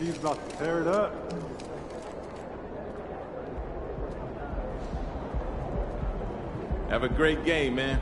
He's about to tear it up. Have a great game, man.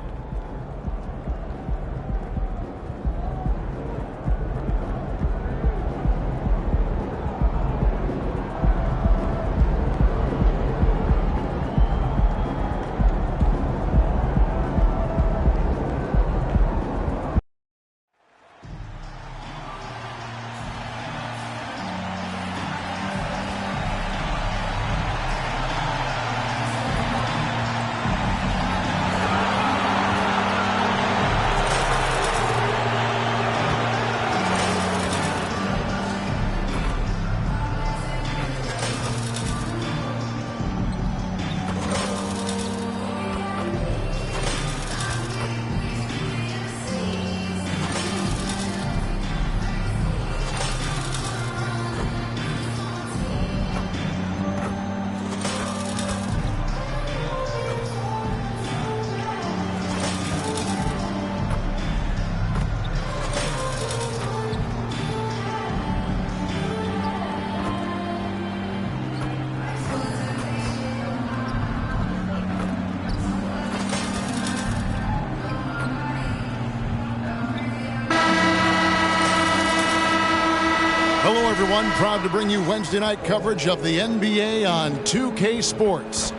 Hello, everyone. Proud to bring you Wednesday night coverage of the NBA on 2K Sports.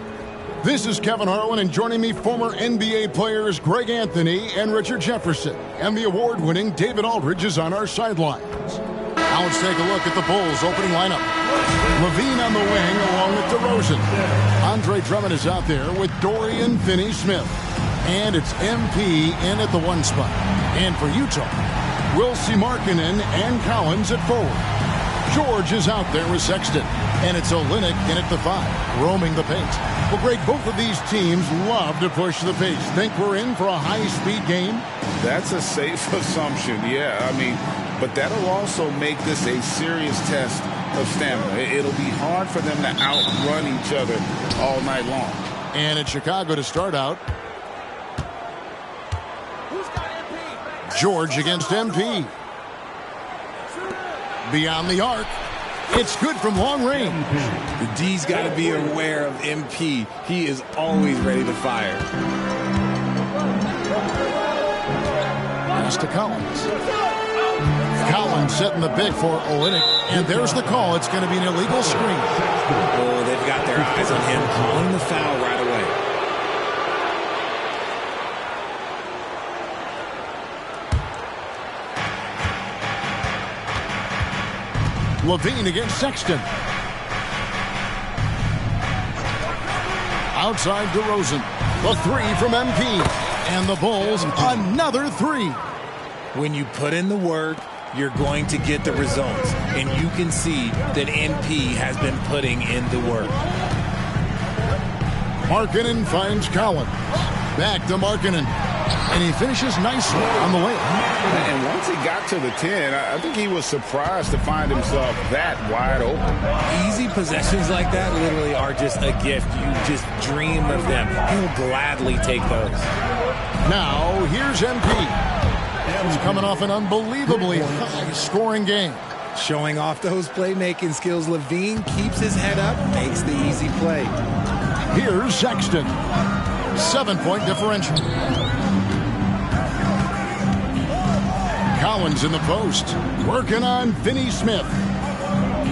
This is Kevin Harlan, and joining me, former NBA players Greg Anthony and Richard Jefferson. And the award-winning David Aldridge is on our sidelines. Now let's take a look at the Bulls' opening lineup. LaVine on the wing along with DeRozan. Andre Drummond is out there with Dorian Finney-Smith. And it's MP in at the 1 spot. And for Utah, we'll see Markkanen and Collins at forward. George is out there with Sexton. And it's Olynyk in at the 5, roaming the paint. Well, Greg, both of these teams love to push the pace. Think we're in for a high-speed game? That's a safe assumption, yeah. I mean, but that'll also make this a serious test of stamina. It'll be hard for them to outrun each other all night long. And it's Chicago to start out. George against MP. Beyond the arc. It's good from long range. The D's got to be aware of MP. He is always ready to fire. Pass to Collins. Collins setting the pick for Olynyk. And there's the call. It's going to be an illegal screen. Oh, they've got their eyes on him. On the foul right away. LaVine against Sexton. Outside DeRozan. The 3 from MP. And the Bulls, another 3. When you put in the work, you're going to get the results. And you can see that MP has been putting in the work. Markkanen finds Collins. Back to Markkanen. And he finishes nicely on the way. And once he got to the 10, I think he was surprised to find himself that wide open. Easy possessions like that literally are just a gift. You just dream of them. He'll gladly take those. Now, here's MP. He's coming off an unbelievably high-scoring game. Showing off those playmaking skills, LaVine keeps his head up, makes the easy play. Here's Sexton. 7-point differential. Collins in the post. Working on Finney-Smith.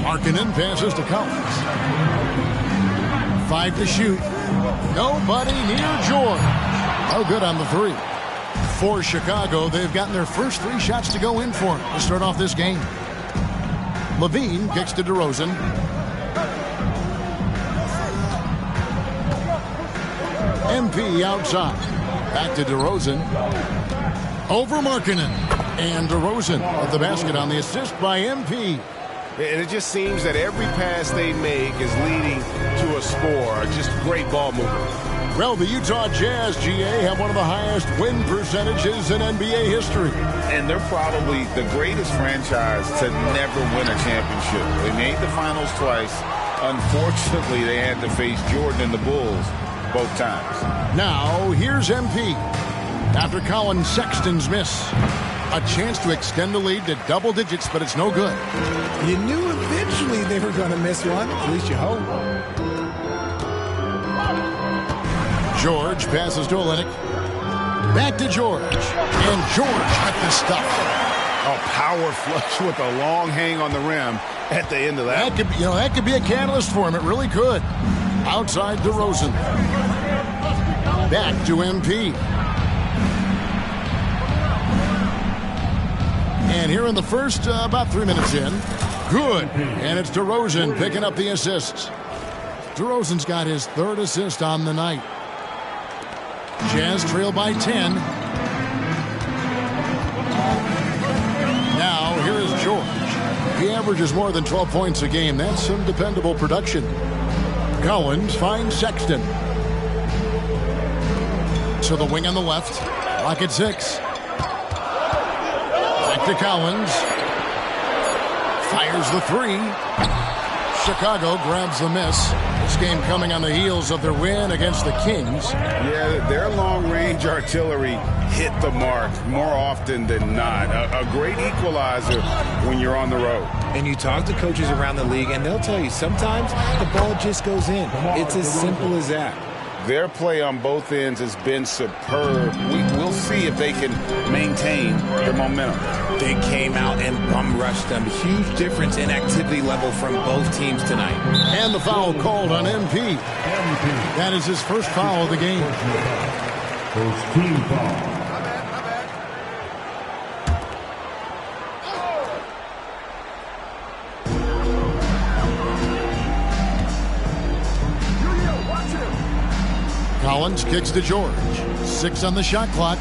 Markkanen passes to Collins. 5 to shoot. Nobody near George. Oh, good on the 3. For Chicago, they've gotten their first 3 shots to go in for to start off this game. LaVine kicks to DeRozan. MP outside. Back to DeRozan. Over Markkanen. And DeRozan at the basket on the assist by MP. And it just seems that every pass they make is leading to a score. Just great ball movement. Well, the Utah Jazz, GA, have one of the highest win percentages in NBA history. And they're probably the greatest franchise to never win a championship. They made the finals twice. Unfortunately, they had to face Jordan and the Bulls both times. Now, here's MP. After Collins Sexton's miss. A chance to extend the lead to double digits, but it's no good. You knew eventually they were going to miss one. At least you hope. George passes to Olynyk. Back to George. And George with the stuff. A power flush with a long hang on the rim at the end of that. That could be a catalyst for him. It really could. Outside DeRozan. Back to MP. And here in the first, about 3 minutes in. Good. And it's DeRozan picking up the assists. DeRozan's got his 3rd assist on the night. Jazz trail by 10. Now, here is George. He averages more than 12 points a game. That's some dependable production. Collins finds Sexton. To the wing on the left. Clock at 6. Back to Collins. Fires the 3. Chicago grabs the miss. This game coming on the heels of their win against the Kings. Yeah, their long-range artillery hit the mark more often than not. A great equalizer when you're on the road. And you talk to coaches around the league, and they'll tell you sometimes the ball just goes in. It's as simple as that. Their play on both ends has been superb. We'll see if they can maintain their momentum. They came out and bum rushed them. Huge difference in activity level from both teams tonight. And the foul called on MP. That is his first foul of the game. First team foul. Collins kicks to George. 6 on the shot clock.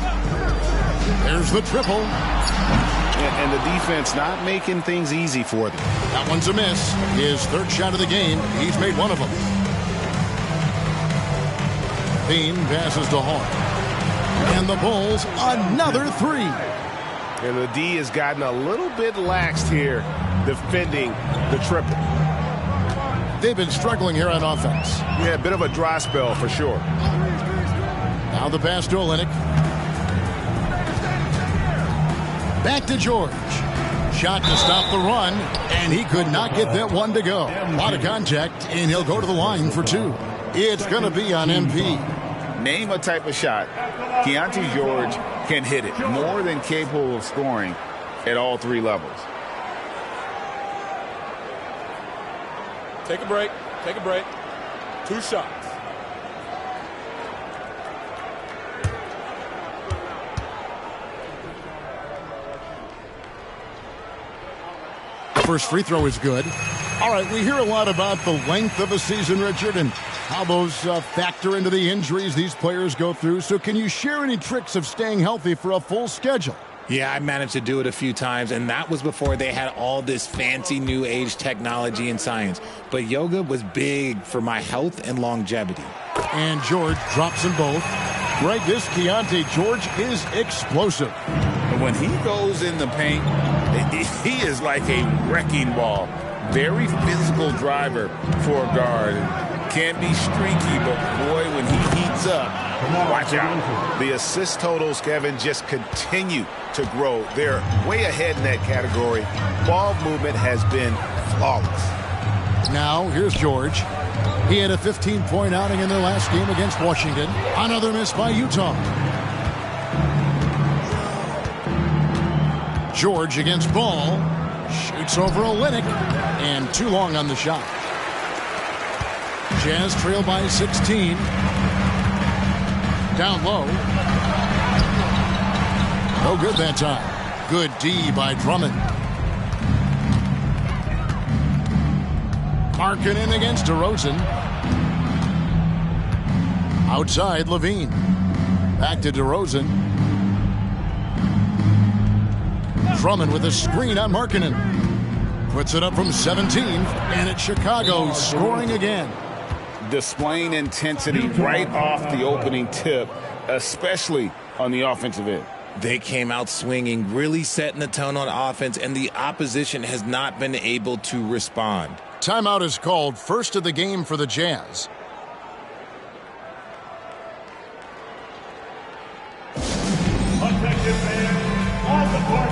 There's the triple. And the defense not making things easy for them. That one's a miss. His 3rd shot of the game. He's made one of them. Bean passes to Hall. And the Bulls, another 3. And the D has gotten a little bit laxed here defending the triple. They've been struggling here on offense. Yeah, a bit of a dry spell for sure. Now the pass to Olynyk. Back to George. Shot to stop the run, and he could not get that one to go. A lot of contact, and he'll go to the line for 2. It's going to be on MP. Name a type of shot. Keontae George can hit it. More than capable of scoring at all 3 levels. Take a break. Take a break. 2 shots. First free throw is good. All right, we hear a lot about the length of a season, Richard, and how those factor into the injuries these players go through. So can you share any tricks of staying healthy for a full schedule? Yeah, I managed to do it a few times, and that was before they had all this fancy new age technology and science. But yoga was big for my health and longevity. And George drops them both. Greg, this Keontae George is explosive. When he goes in the paint, he is like a wrecking ball. Very physical driver for a guard. Can be streaky, but boy, when he heats up, watch out. The assist totals, Kevin, just continue to grow. They're way ahead in that category. Ball movement has been flawless. Now, here's George. He had a 15-point outing in their last game against Washington. Another miss by Utah. George against Ball. Shoots over Olynyk. And too long on the shot. Jazz trail by 16. Down low. No good that time. Good D by Drummond. Markkanen against DeRozan. Outside, Levine. Back to DeRozan. Drummond with a screen on Markkanen. Puts it up from 17, and it's Chicago scoring again. Displaying intensity right off the opening tip, especially on the offensive end. They came out swinging, really setting the tone on offense, and the opposition has not been able to respond. Timeout is called, first of the game for the Jazz. Effective man on the court.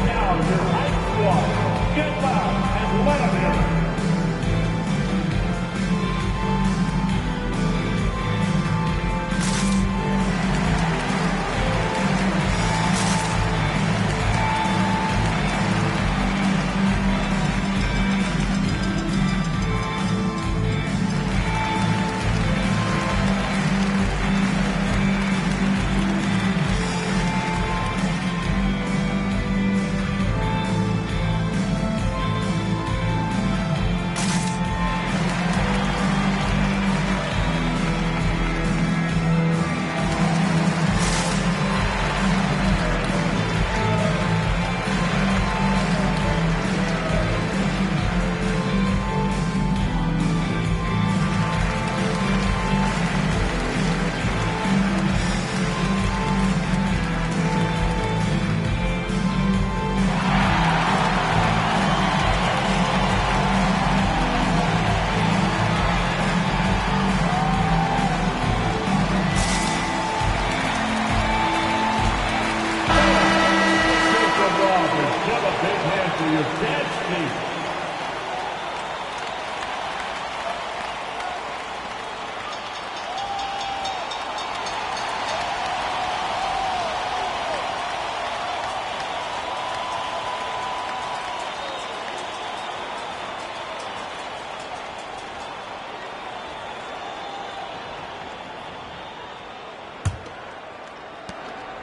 Sadowski.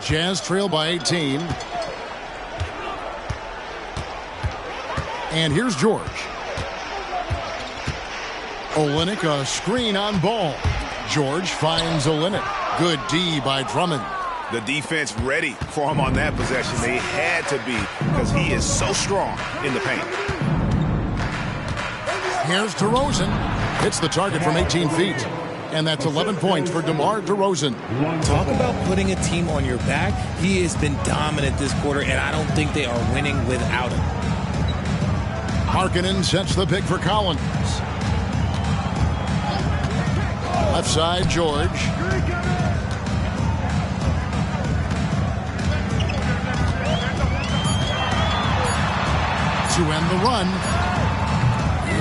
Jazz trail by 18. And here's George. Olynyk, a screen on Ball. George finds Olynyk. Good D by Drummond. The defense ready for him on that possession. They had to be because he is so strong in the paint. Here's DeRozan. Hits the target from 18 feet. And that's 11 points for DeMar DeRozan. Talk about putting a team on your back. He has been dominant this quarter, and I don't think they are winning without him. Markkanen sets the pick for Collins. Left side, George. To end the run,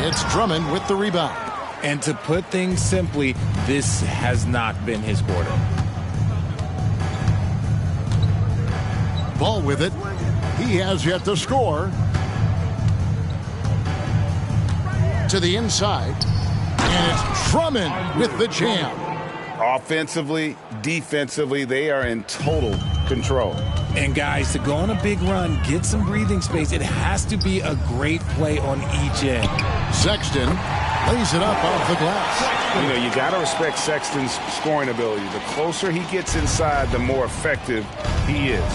it's Drummond with the rebound. And to put things simply, this has not been his quarter. Ball with it. He has yet to score. To the inside. And it's Drummond with the jam. Offensively, defensively, they are in total control. And guys, to go on a big run, get some breathing space, it has to be a great play on each end. Sexton lays it up off the glass. You know, you got to respect Sexton's scoring ability. The closer he gets inside, the more effective he is.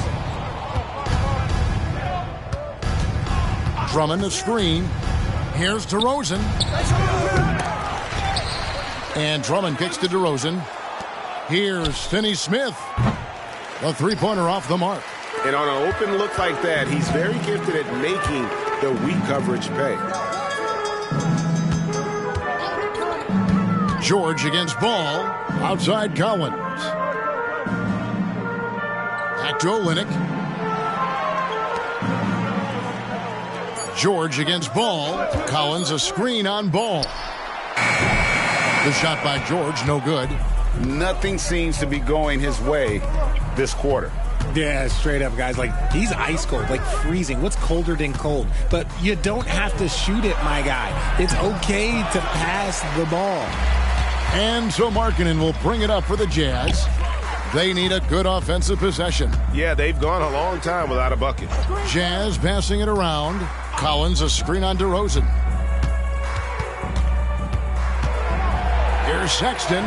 Drummond the screen. Here's DeRozan. And Drummond kicks to DeRozan. Here's Finney Smith. A three-pointer off the mark. And on an open look like that, he's very gifted at making the weak coverage pay. George against Ball. Outside Collins. Back to Olynyk. George against Ball. Collins a screen on Ball. The shot by George, no good. Nothing seems to be going his way this quarter. Yeah, straight up, guys. Like, he's ice cold, like freezing. What's colder than cold? But you don't have to shoot it, my guy. It's okay to pass the ball. And so Markkanen will bring it up for the Jazz. They need a good offensive possession. Yeah, they've gone a long time without a bucket. Jazz passing it around. Collins a screen on DeRozan. Here's Sexton.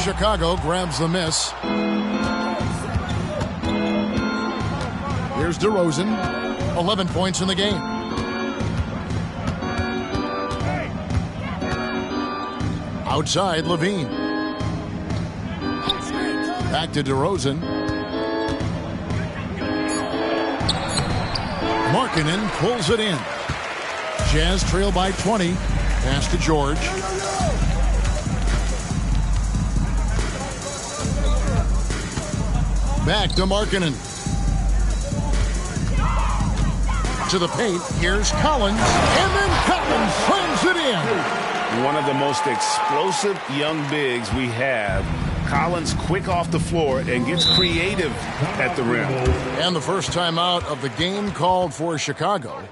Chicago grabs the miss. Here's DeRozan. 11 points in the game. Outside, Levine. Back to DeRozan. Markkanen pulls it in. Jazz trail by 20. Pass to George. Back to Markkanen. To the paint. Here's Collins. And then Collins slams it in. One of the most explosive young bigs we have. Collins quick off the floor and gets creative at the rim. And the first time out of the game called for Chicago.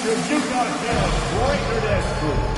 The Utah Jazz breaker that through.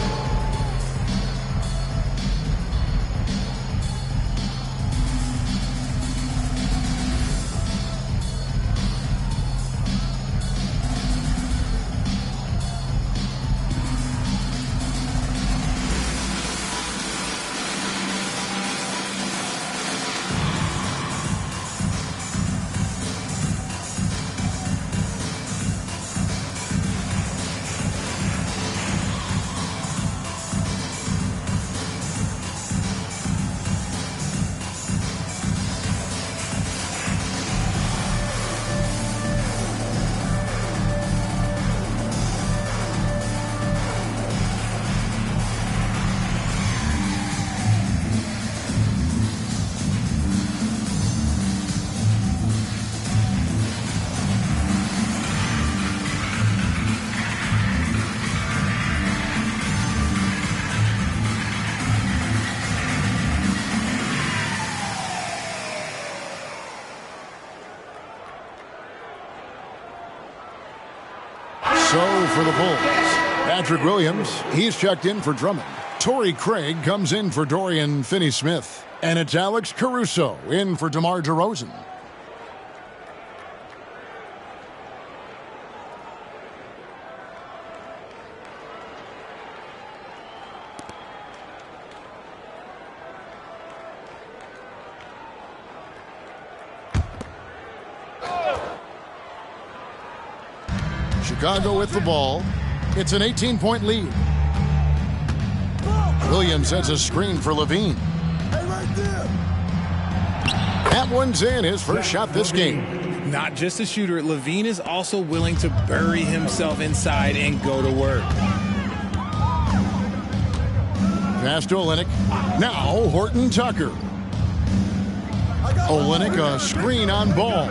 So for the Bulls, Patrick Williams, he's checked in for Drummond. Torrey Craig comes in for Dorian Finney-Smith. And it's Alex Caruso in for DeMar DeRozan. Chicago with the ball. It's an 18-point lead. Williams sets a screen for Levine. That one's in, his first shot this game. Not just a shooter, Levine is also willing to bury himself inside and go to work. Pass to Olynyk. Now Horton Tucker. Olynyk a screen on Ball.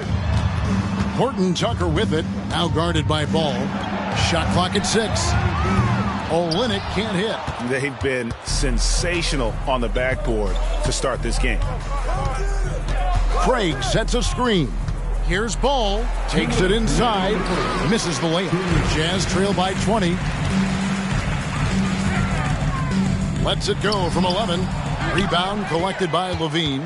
Horton Tucker with it. Now guarded by Ball. Shot clock at 6. Olynyk can't hit. They've been sensational on the backboard to start this game. Craig sets a screen. Here's Ball. Takes it inside. Misses the layup. Jazz trail by 20. Lets it go from 11. Rebound collected by Levine.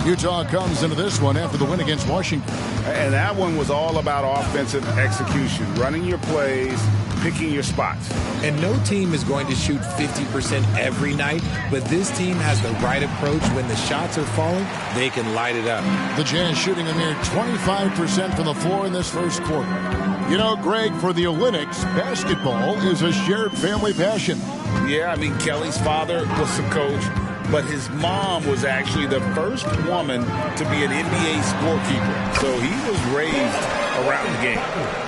Utah comes into this one after the win against Washington. And that one was all about offensive execution, running your plays, picking your spots. And no team is going to shoot 50% every night, but this team has the right approach. When the shots are falling, they can light it up. The Jazz shooting a mere 25% from the floor in this first quarter. You know, Greg, for the Olympics, basketball is a shared family passion. Yeah, I mean, Kelly's father was the coach, but his mom was actually the first woman to be an NBA scorekeeper. So he was raised around the game.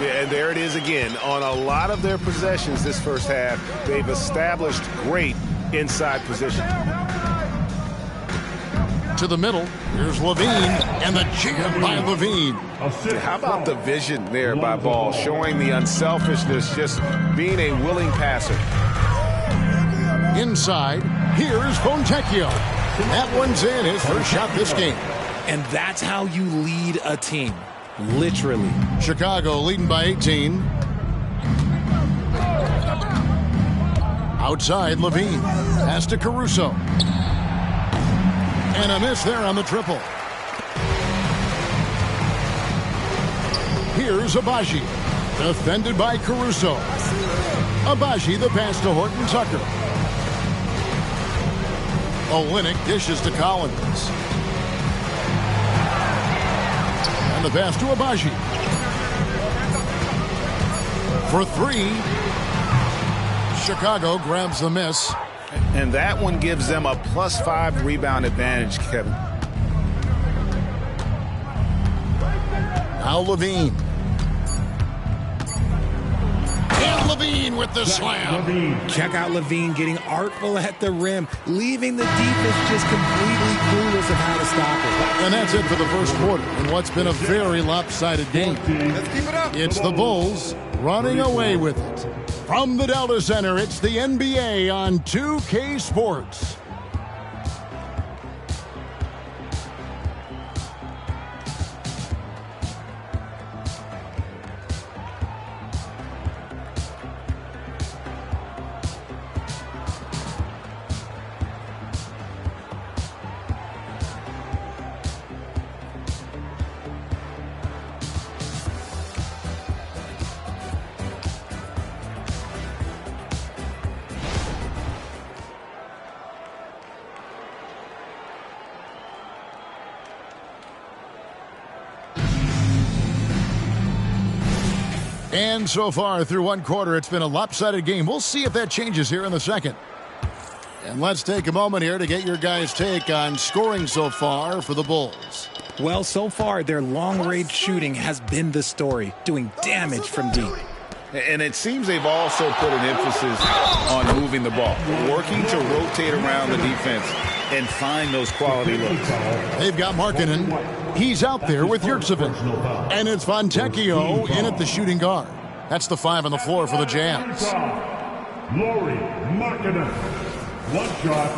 Yeah, and there it is again. On a lot of their possessions this first half, they've established great inside position. To the middle, here's Levine, and the jam by Levine. How about the vision there by Ball, showing the unselfishness, just being a willing passer. Inside, here's Fontecchio. That one's in, his first shot this game. And that's how you lead a team, literally. Chicago leading by 18. Outside, Levine. Pass to Caruso. And a miss there on the triple. Here's Agbaji. Defended by Caruso. Agbaji the pass to Horton Tucker. Olynyk dishes to Collins. And the pass to Agbaji. For 3. Chicago grabs the miss. And that one gives them a +5 rebound advantage, Kevin. Now Levine. And Levine with the slam. Check out Levine getting artful at the rim, leaving the defense just completely clueless of how to stop it. And that's it for the first quarter in what's been a very lopsided game. Let's keep it up. It's the Bulls running away with it. From the Delta Center, it's the NBA on 2K Sports. And so far through one quarter, it's been a lopsided game. We'll see if that changes here in the second. And let's take a moment here to get your guys' take on scoring so far for the Bulls. Well, so far, their long-range shooting has been the story, doing damage from deep. And it seems they've also put an emphasis on moving the ball, working to rotate around the defense and find those quality looks. They've got Markkanen. He's out there with Yurtseven. And it's Fontecchio in at the shooting guard. That's the 5 on the floor for the Jazz. Lauri Markkanen. One shot.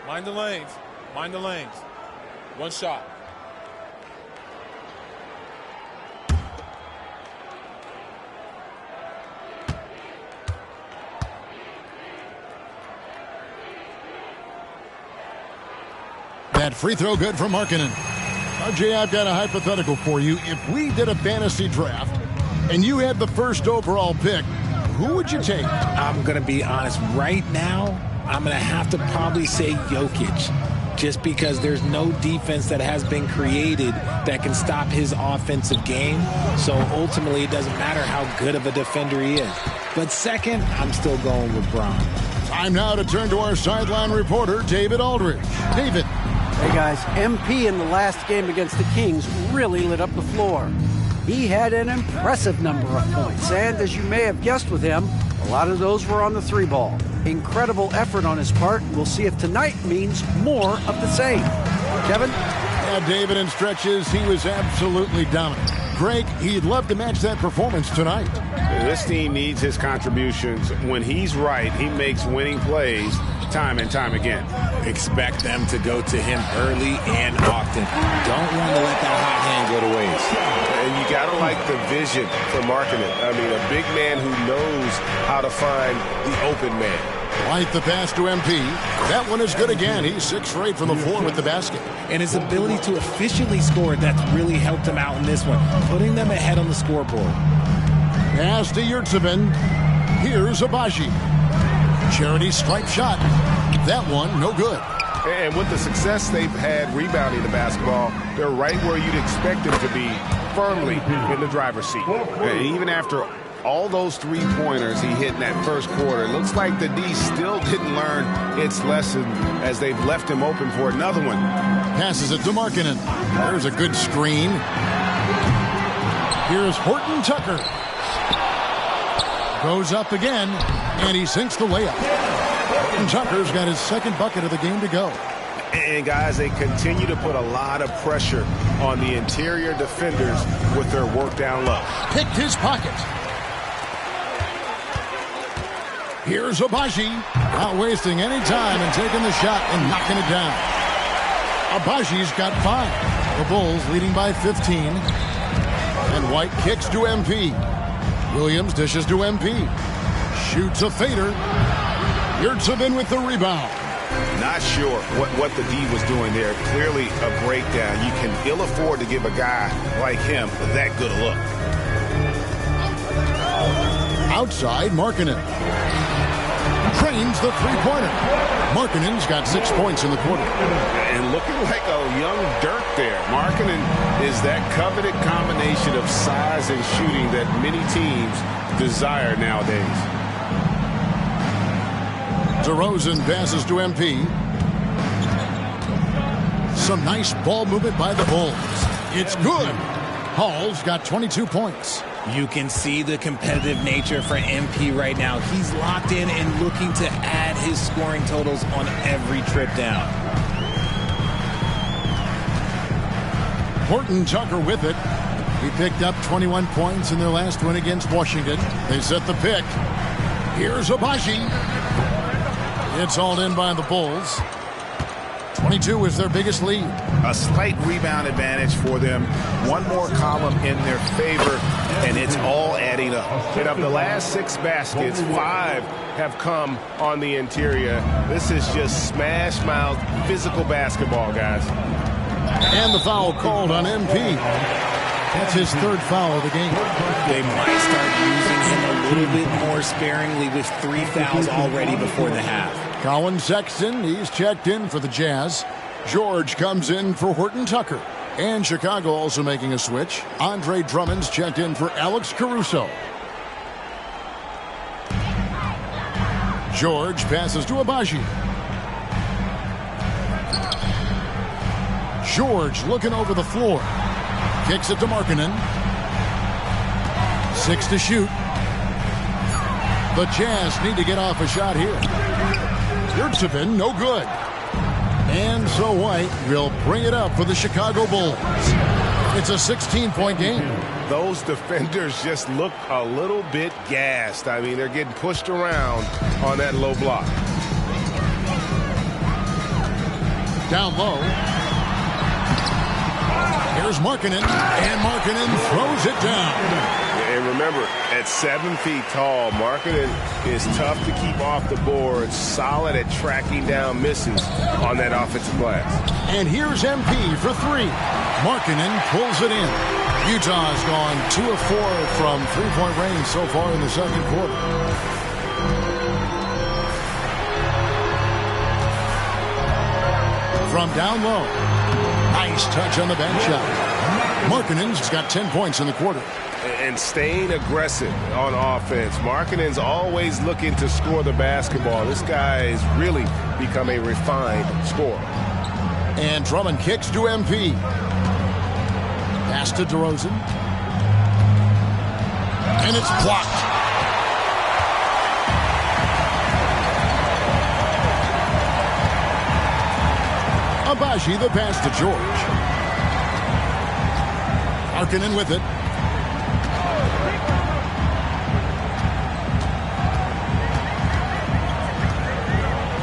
Mind the lanes. Mind the lanes. One shot. That free throw good for Markkanen. RJ, I've got a hypothetical for you. If we did a fantasy draft and you had the first overall pick, who would you take? I'm going to be honest. Right now, I'm going to have to probably say Jokic, just because there's no defense that has been created that can stop his offensive game. So ultimately, it doesn't matter how good of a defender he is. But second, I'm still going with Bron. Time now to turn to our sideline reporter, David Aldridge. David. Hey guys, MP in the last game against the Kings really lit up the floor. He had an impressive number of points, and as you may have guessed with him, a lot of those were on the three ball. Incredible effort on his part. We'll see if tonight means more of the same. Kevin? Yeah, David, in stretches, he was absolutely dominant. Greg, he'd love to match that performance tonight. This team needs his contributions. When he's right, he makes winning plays time and time again. Expect them to go to him early and often. Don't want to let that hot hand go to waste. And you got to like the vision for Markkanen. I mean, a big man who knows how to find the open man. Right the pass to MP. That one is good again. He's 6 for 8 from the floor with the basket. And his ability to efficiently score, that's really helped him out in this one, putting them ahead on the scoreboard. Pass to Yurtsevin. Here's Agbaji. Charity stripe shot. That one, no good. And with the success they've had rebounding the basketball, they're right where you'd expect them to be, firmly in the driver's seat. And even after all those three-pointers he hit in that first quarter, it looks like the D still didn't learn its lesson as they've left him open for another one. Passes it to Markkanen. There's a good screen. Here's Horton Tucker. Goes up again, and he sinks the layup. Horton Tucker's got his second bucket of the game to go. And guys, they continue to put a lot of pressure on the interior defenders with their work down low. Picked his pocket. Here's Agbaji, not wasting any time and taking the shot and knocking it down. Agbaji's got 5. The Bulls leading by 15. And White kicks to MP. Williams dishes to MP. Shoots a fader. Yurtsevin with the rebound. Not sure what the D was doing there. Clearly a breakdown. You can ill afford to give a guy like him that good a look. Outside, Markkanen. Trains the three-pointer. Markkanen's got 6 points in the quarter. And looking like a young Dirk there. Markkanen is that coveted combination of size and shooting that many teams desire nowadays. DeRozan passes to MP. Some nice ball movement by the Bulls. It's good. Hall's got 22 points. You can see the competitive nature for MP right now. He's locked in and looking to add his scoring totals on every trip down. Horton Tucker with it. He picked up 21 points in their last win against Washington. They set the pick. Here's Agbaji. It's hauled in by the Bulls. 22 is their biggest lead. A slight rebound advantage for them. One more column in their favor, and it's all adding up. And of the last 6 baskets, 5 have come on the interior. This is just smash-mouth physical basketball, guys. And the foul called on MP. That's his 3rd foul of the game. They might start using him a little bit more sparingly with 3 fouls already before the half. Colin Sexton, he's checked in for the Jazz. George comes in for Horton Tucker. And Chicago also making a switch. Andre Drummond's checked in for Alex Caruso. George passes to Agbaji. George looking over the floor. Kicks it to Markkanen. 6 to shoot. The Jazz need to get off a shot here. Yurtsevin, no good. And so White will bring it up for the Chicago Bulls. It's a 16-point game. Those defenders just look a little bit gassed. I mean, they're getting pushed around on that low block. Down low. Here's Markkanen, and Markkanen throws it down. And remember, at 7 feet tall, Markkanen is tough to keep off the board, solid at tracking down misses on that offensive glass. And here's MP for 3. Markkanen pulls it in. Utah's gone 2 of 4 from three-point range so far in the second quarter. From down low. Nice touch on the bank shot. Markkanen's got 10 points in the quarter. And staying aggressive on offense. Markkanen's always looking to score the basketball. This guy has really become a refined scorer. And Drummond kicks to MP. Pass to DeRozan. And it's blocked. Agbaji the pass to George. Markkanen with it.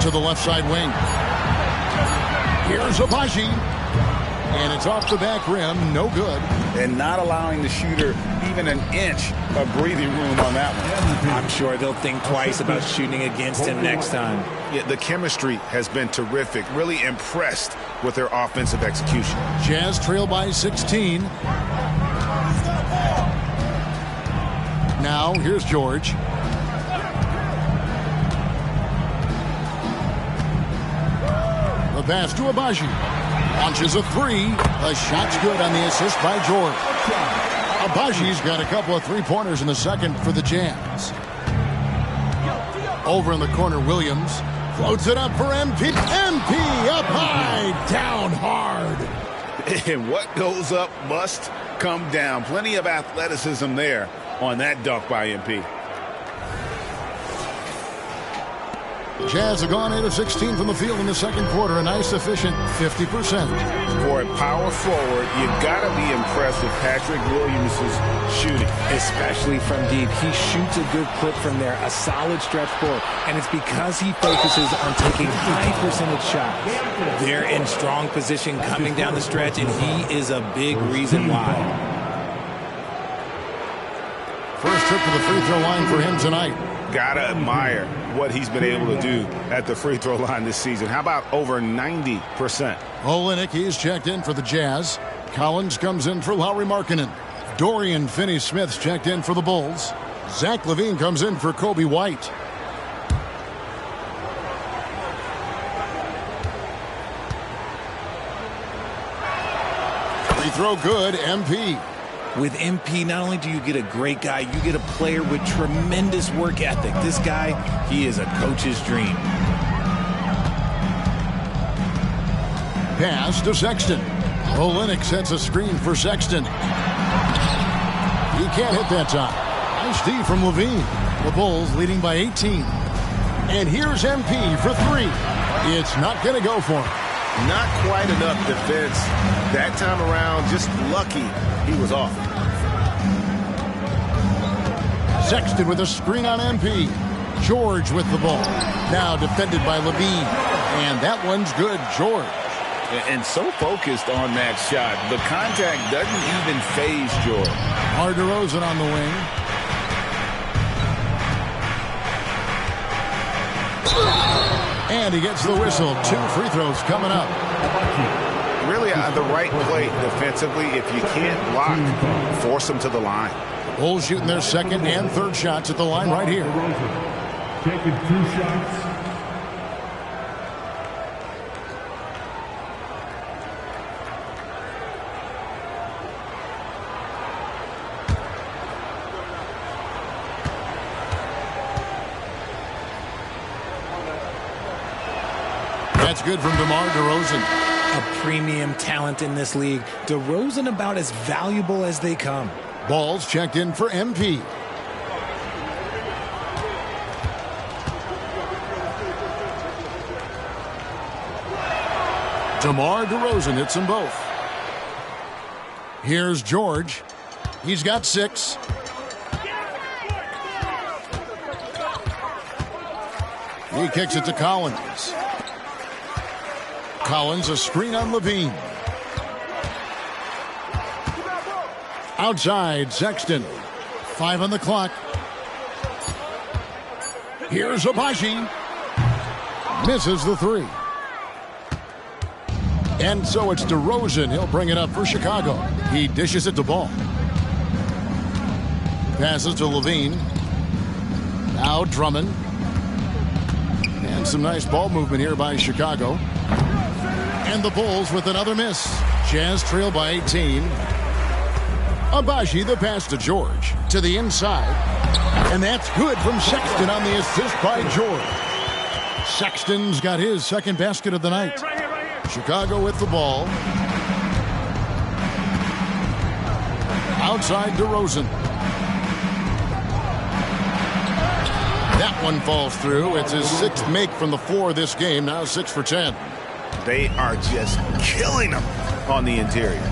To the left side wing. Here's Agbaji. And it's off the back rim. No good. And not allowing the shooter even an inch of breathing room on that one. I'm sure they'll think twice about shooting against him next time. Yeah, the chemistry has been terrific. Really impressed with their offensive execution. Jazz trail by 16. Now, here's George. The pass to Agbaji. Launches a 3. The shot's good on the assist by George. Agbaji's got a couple of three-pointers in the second for the Jazz. Over in the corner, Williams floats it up for MP. MP up high, down hard. And what goes up must come down. Plenty of athleticism there on that dunk by MP. Jazz have gone 8 of 16 from the field in the second quarter. A nice, efficient 50%. For a power forward, you got to be impressed with Patrick Williams' shooting. Especially from deep. He shoots a good clip from there, a solid stretch forward, and it's because he focuses on taking high percentage shots. They're in strong position coming down the stretch, and he is a big reason why. First trip to the free throw line for him tonight. Gotta admire what he's been able to do at the free throw line this season. How about over 90%? Olynyk, he's checked in for the Jazz. Collins comes in for Lauri Markkanen. Dorian Finney-Smith's checked in for the Bulls. Zach LaVine comes in for Kobe White. Free throw good, MP. With MP, not only do you get a great guy, you get a player with tremendous work ethic. This guy, he is a coach's dream. Pass to Sexton. Olynyk sets a screen for Sexton. He can't hit that time. Nice D from LaVine. The Bulls leading by 18. And here's MP for 3. It's not going to go for him. Not quite enough defense that time around. Just lucky he was off. Sexton with a screen on MP. George with the ball. Now defended by LaVine. And that one's good, George. And so focused on that shot. The contact doesn't even faze George. DeRozan on the wing. And he gets the whistle. 2 free throws coming up. Really the right play defensively. If you can't block, force them to the line. Bulls shooting their second and third shots at the line right here. Taking 2 shots. That's good from DeMar DeRozan. A premium talent in this league. DeRozan about as valuable as they come. Ball's checked in for MP. DeMar DeRozan hits them both. Here's George. He's got 6. He kicks it to Collins. Collins, a screen on Levine. Outside, Sexton. 5 on the clock. Here's Agbaji. Misses the 3. And so it's DeRozan. He'll bring it up for Chicago. He dishes it to Ball. Passes to Levine. Now Drummond. And some nice ball movement here by Chicago. And the Bulls with another miss. Jazz trail by 18. Agbaji, the pass to George. To the inside. And that's good from Sexton on the assist by George. Sexton's got his second basket of the night. Chicago with the ball. Outside DeRozan. That one falls through. It's his 6th make from the floor this game. Now 6 for 10. They are just killing them on the interior.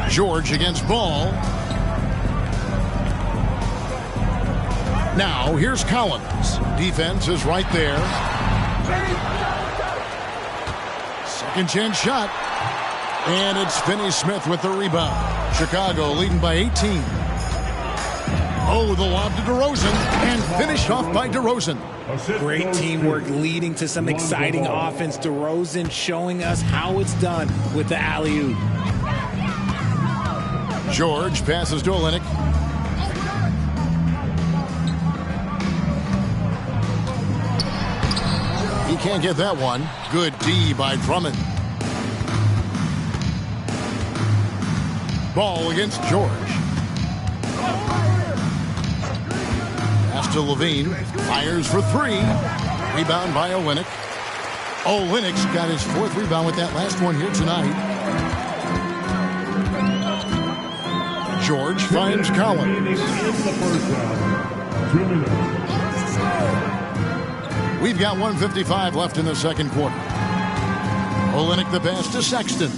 George against Ball. Now here's Collins. Defense is right there. Second chance shot. And it's Finney-Smith with the rebound. Chicago leading by 18. Oh, the lob to DeRozan. And finished off by DeRozan. Great teamwork leading to some exciting offense. DeRozan showing us how it's done with the alley-oop. George passes to Olynyk. He can't get that one. Good D by Drummond. Ball against George. Pass to Levine. Fires for 3. Rebound by Olynyk. Olynyk's got his 4th rebound with that last one here tonight. George finds Collins. In the first round, 2 minutes. We've got 1:55 left in the second quarter. Olynyk the pass to Sexton.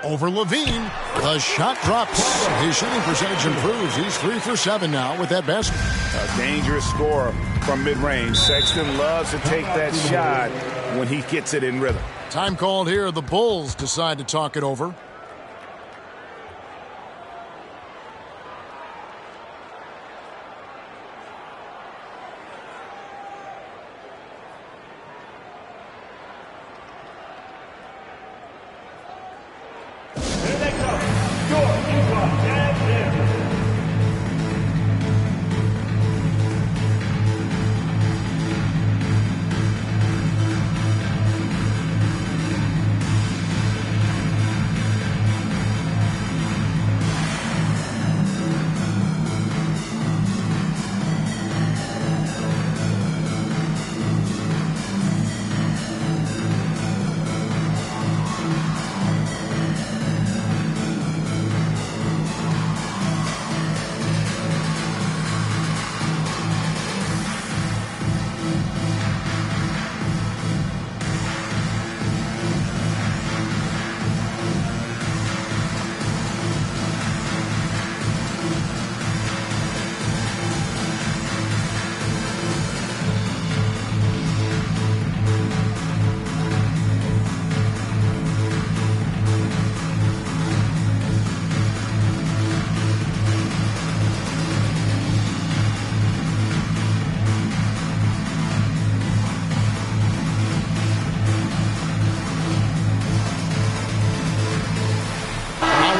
Over Levine. The shot drops. His shooting percentage improves. He's 3 for 7 now with that basket. A dangerous scorer from mid-range. Sexton loves to take that shot when he gets it in rhythm. Time called here. The Bulls decide to talk it over.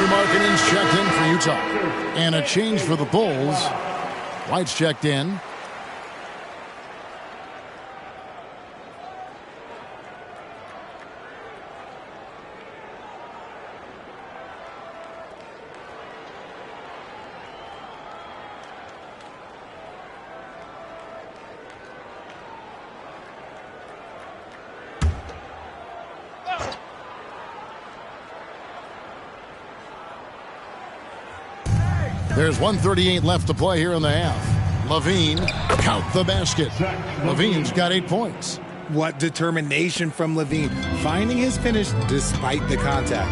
Markkanen's checked in for Utah. And a change for the Bulls. White's checked in. There's 1:38 left to play here in the half. Levine, count the basket. Levine's got 8 points. What determination from Levine, finding his finish despite the contact.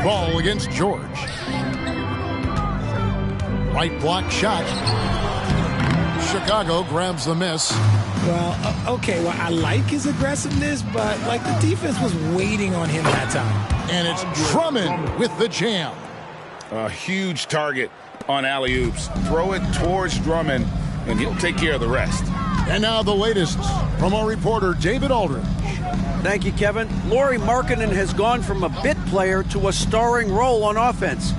Ball against George. Right block shot. Chicago grabs the miss. Well, okay, well, I like his aggressiveness, but like the defense was waiting on him that time. And it's Drummond with the jam. A huge target on alley-oops. Throw it towards Drummond, and he'll take care of the rest. And now the latest from our reporter, David Aldridge. Thank you, Kevin. Lauri Markkanen has gone from a bit player to a starring role on offense.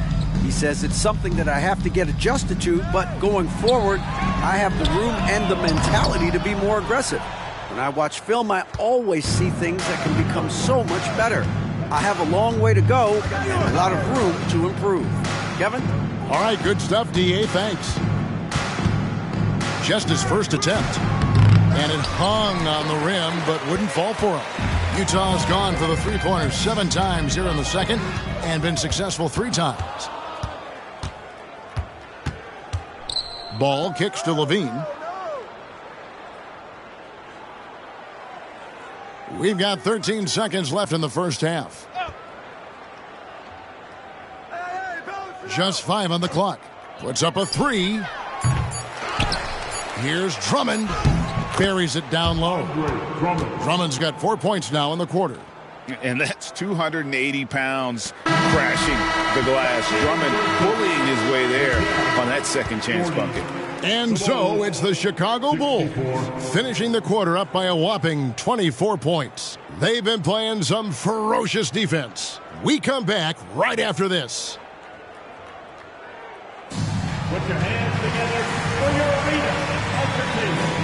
He says it's something that I have to get adjusted to, but going forward, I have the room and the mentality to be more aggressive. When I watch film, I always see things that can become so much better. I have a long way to go and a lot of room to improve. Kevin? All right, good stuff, D.A. Thanks. Just his first attempt. And it hung on the rim, but wouldn't fall for him. Utah's gone for the three-pointers 7 times here in the second and been successful 3 times. Ball kicks to Levine. We've got 13 seconds left in the first half. Just 5 on the clock. Puts up a 3. Here's Drummond. Buries it down low. Drummond's got 4 points now in the quarter. And that's 280 pounds crashing the glass. Drummond bullying his way there on that second chance bucket. And so it's the Chicago Bulls finishing the quarter up by a whopping 24 points. They've been playing some ferocious defense. We come back right after this. Put your hands together for your arena entertainment.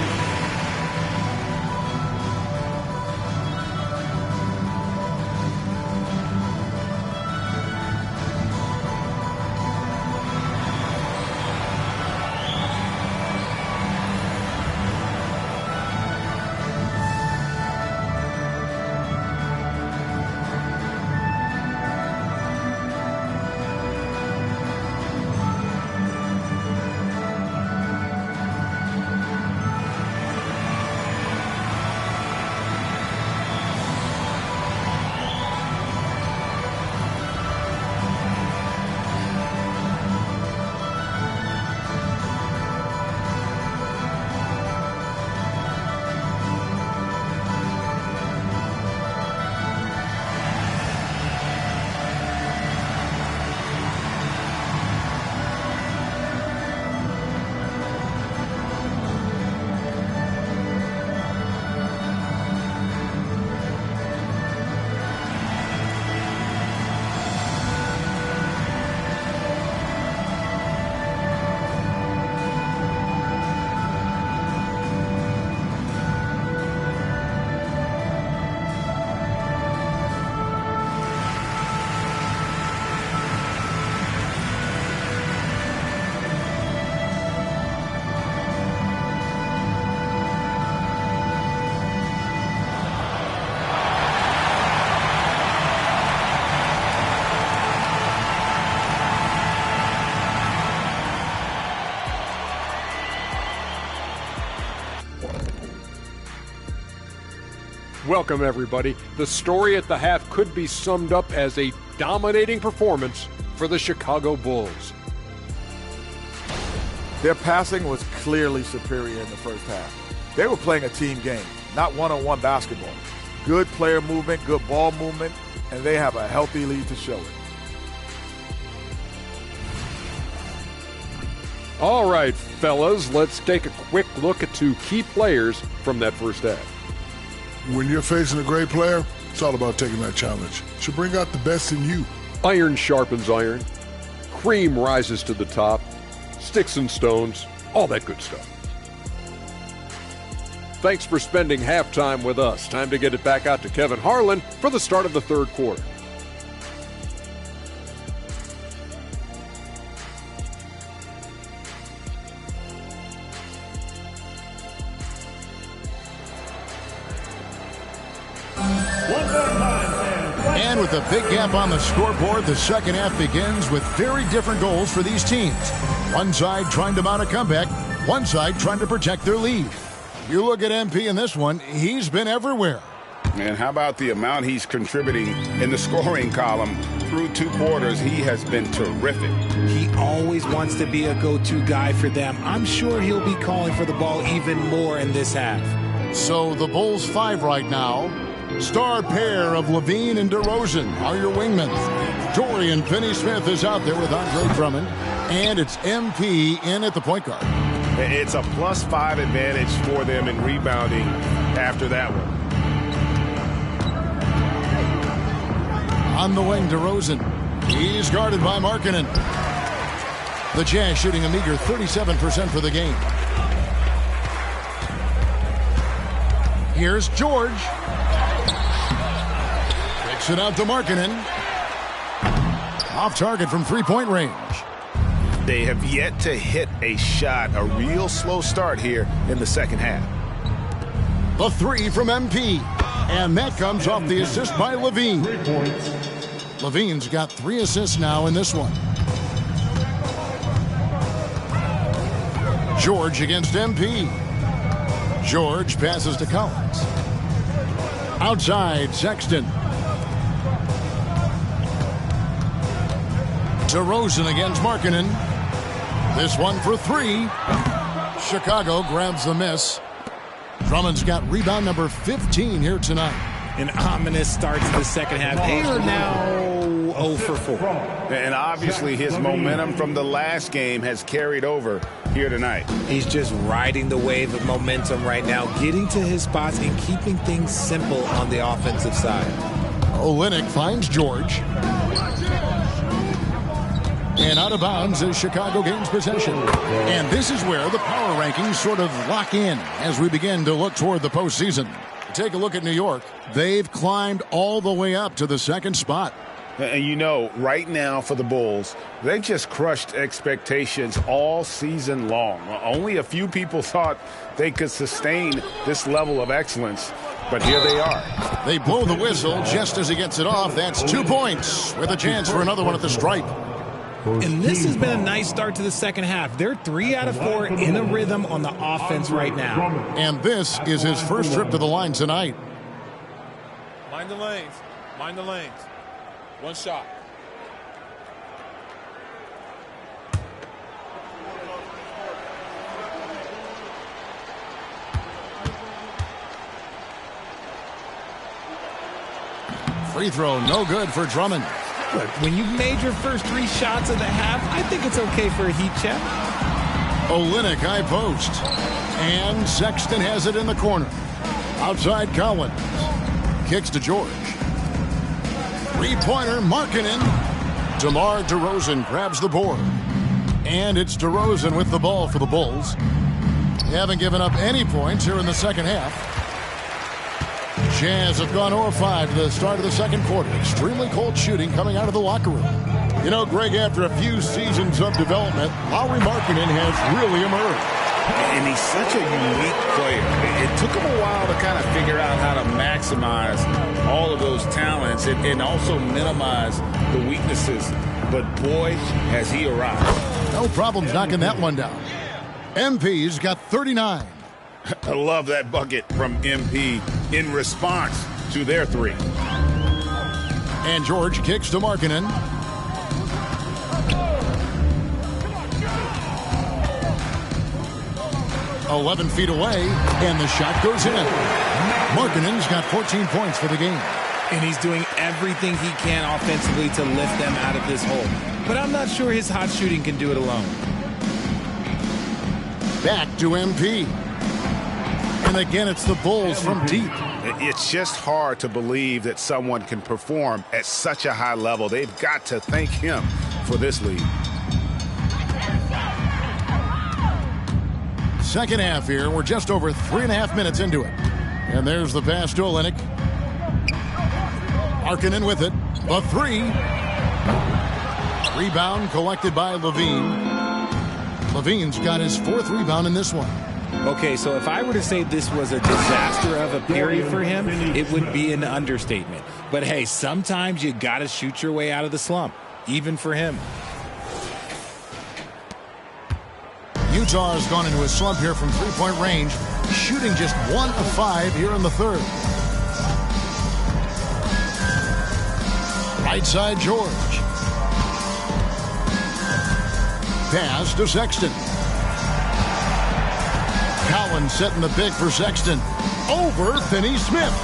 Welcome, everybody. The story at the half could be summed up as a dominating performance for the Chicago Bulls. Their passing was clearly superior in the first half. They were playing a team game, not one-on-one basketball. Good player movement, good ball movement, and they have a healthy lead to show it. All right, fellas, let's take a quick look at 2 key players from that first half. When you're facing a great player, it's all about taking that challenge. Should bring out the best in you. Iron sharpens iron. Cream rises to the top. Sticks and stones. All that good stuff. Thanks for spending halftime with us. Time to get it back out to Kevin Harlan for the start of the third quarter. And with a big gap on the scoreboard, the second half begins with very different goals for these teams. One side trying to mount a comeback, one side trying to protect their lead. You look at MP in this one, he's been everywhere. And how about the amount he's contributing in the scoring column? through 2 quarters, he has been terrific. He always wants to be a go-to guy for them. I'm sure he'll be calling for the ball even more in this half. So the Bulls 5 right now. Star pair of LaVine and DeRozan are your wingmen. Dorian Finney-Smith is out there with Andre Drummond. And it's MP in at the point guard. It's a +5 advantage for them in rebounding after that one. On the wing, DeRozan. He's guarded by Markkanen. The Jazz shooting a meager 37% for the game. Here's George. Kicks it out to Markkanen. Off target from three-point range. They have yet to hit a shot, a real slow start here in the second half. The 3 from MP. And that comes off the assist by LaVine. LaVine's got 3 assists now in this one. George against MP. George passes to Collins. Outside, Sexton. DeRozan against Markkanen. This one for 3. Chicago grabs the miss. Drummond's got rebound number 15 here tonight. An ominous start to the second half. They are now 0 for 4. And obviously his momentum from the last game has carried over here tonight. He's just riding the wave of momentum right now, getting to his spots and keeping things simple on the offensive side. Olynyk finds George. And out of bounds as Chicago gains possession. And this is where the power rankings sort of lock in as we begin to look toward the postseason. Take a look at New York. They've climbed all the way up to the 2nd spot. And you know, right now for the Bulls, they just crushed expectations all season long. Only a few people thought they could sustain this level of excellence, but here they are. They blow the whistle just as he gets it off. That's 2 points with a chance for another one at the stripe. And this has been a nice start to the second half. They're 3 out of 4 in a rhythm on the offense right now. And this is his first trip to the line tonight. Mind the lanes. Mind the lanes. 1 shot. Free throw, no good for Drummond. Look, when you've made your first 3 shots of the half, I think it's okay for a heat check. Olynyk high post. And Sexton has it in the corner. Outside Collins. Kicks to George. 3-pointer, Markkanen. DeMar DeRozan grabs the board. And it's DeRozan with the ball for the Bulls. They haven't given up any points here in the second half. Jazz have gone 0-5 to the start of the second quarter. Extremely cold shooting coming out of the locker room. You know, Greg, after a few seasons of development, Lauri Markkanen has really emerged. And he's such a unique player. It took him a while to kind of figure out how to maximize all of those talents and also minimize the weaknesses. But boy, has he arrived. No problems knocking that one down. MP's got 39. I love that bucket from MP in response to their 3. And George kicks to Markkanen. "11 feet away, and the shot goes in. Markkanen's got 14 points for the game. And he's doing everything he can offensively to lift them out of this hole. But I'm not sure his hot shooting can do it alone. Back to MP. And again, it's the Bulls from deep. It's just hard to believe that someone can perform at such a high level. They've got to thank him for this lead. Second half here. We're just over 3.5 minutes into it. And there's the pass to Olynyk. Markkanen with it. The 3. Rebound collected by LaVine. LaVine's got his 4th rebound in this one. Okay, so if I were to say this was a disaster of a period for him, it would be an understatement. But hey, sometimes you got to shoot your way out of the slump, even for him. Utah has gone into a slump here from three-point range, shooting just 1 of 5 here in the third. Right side, George. Pass to Sexton. Collins setting the pick for Sexton. Over Finney-Smith.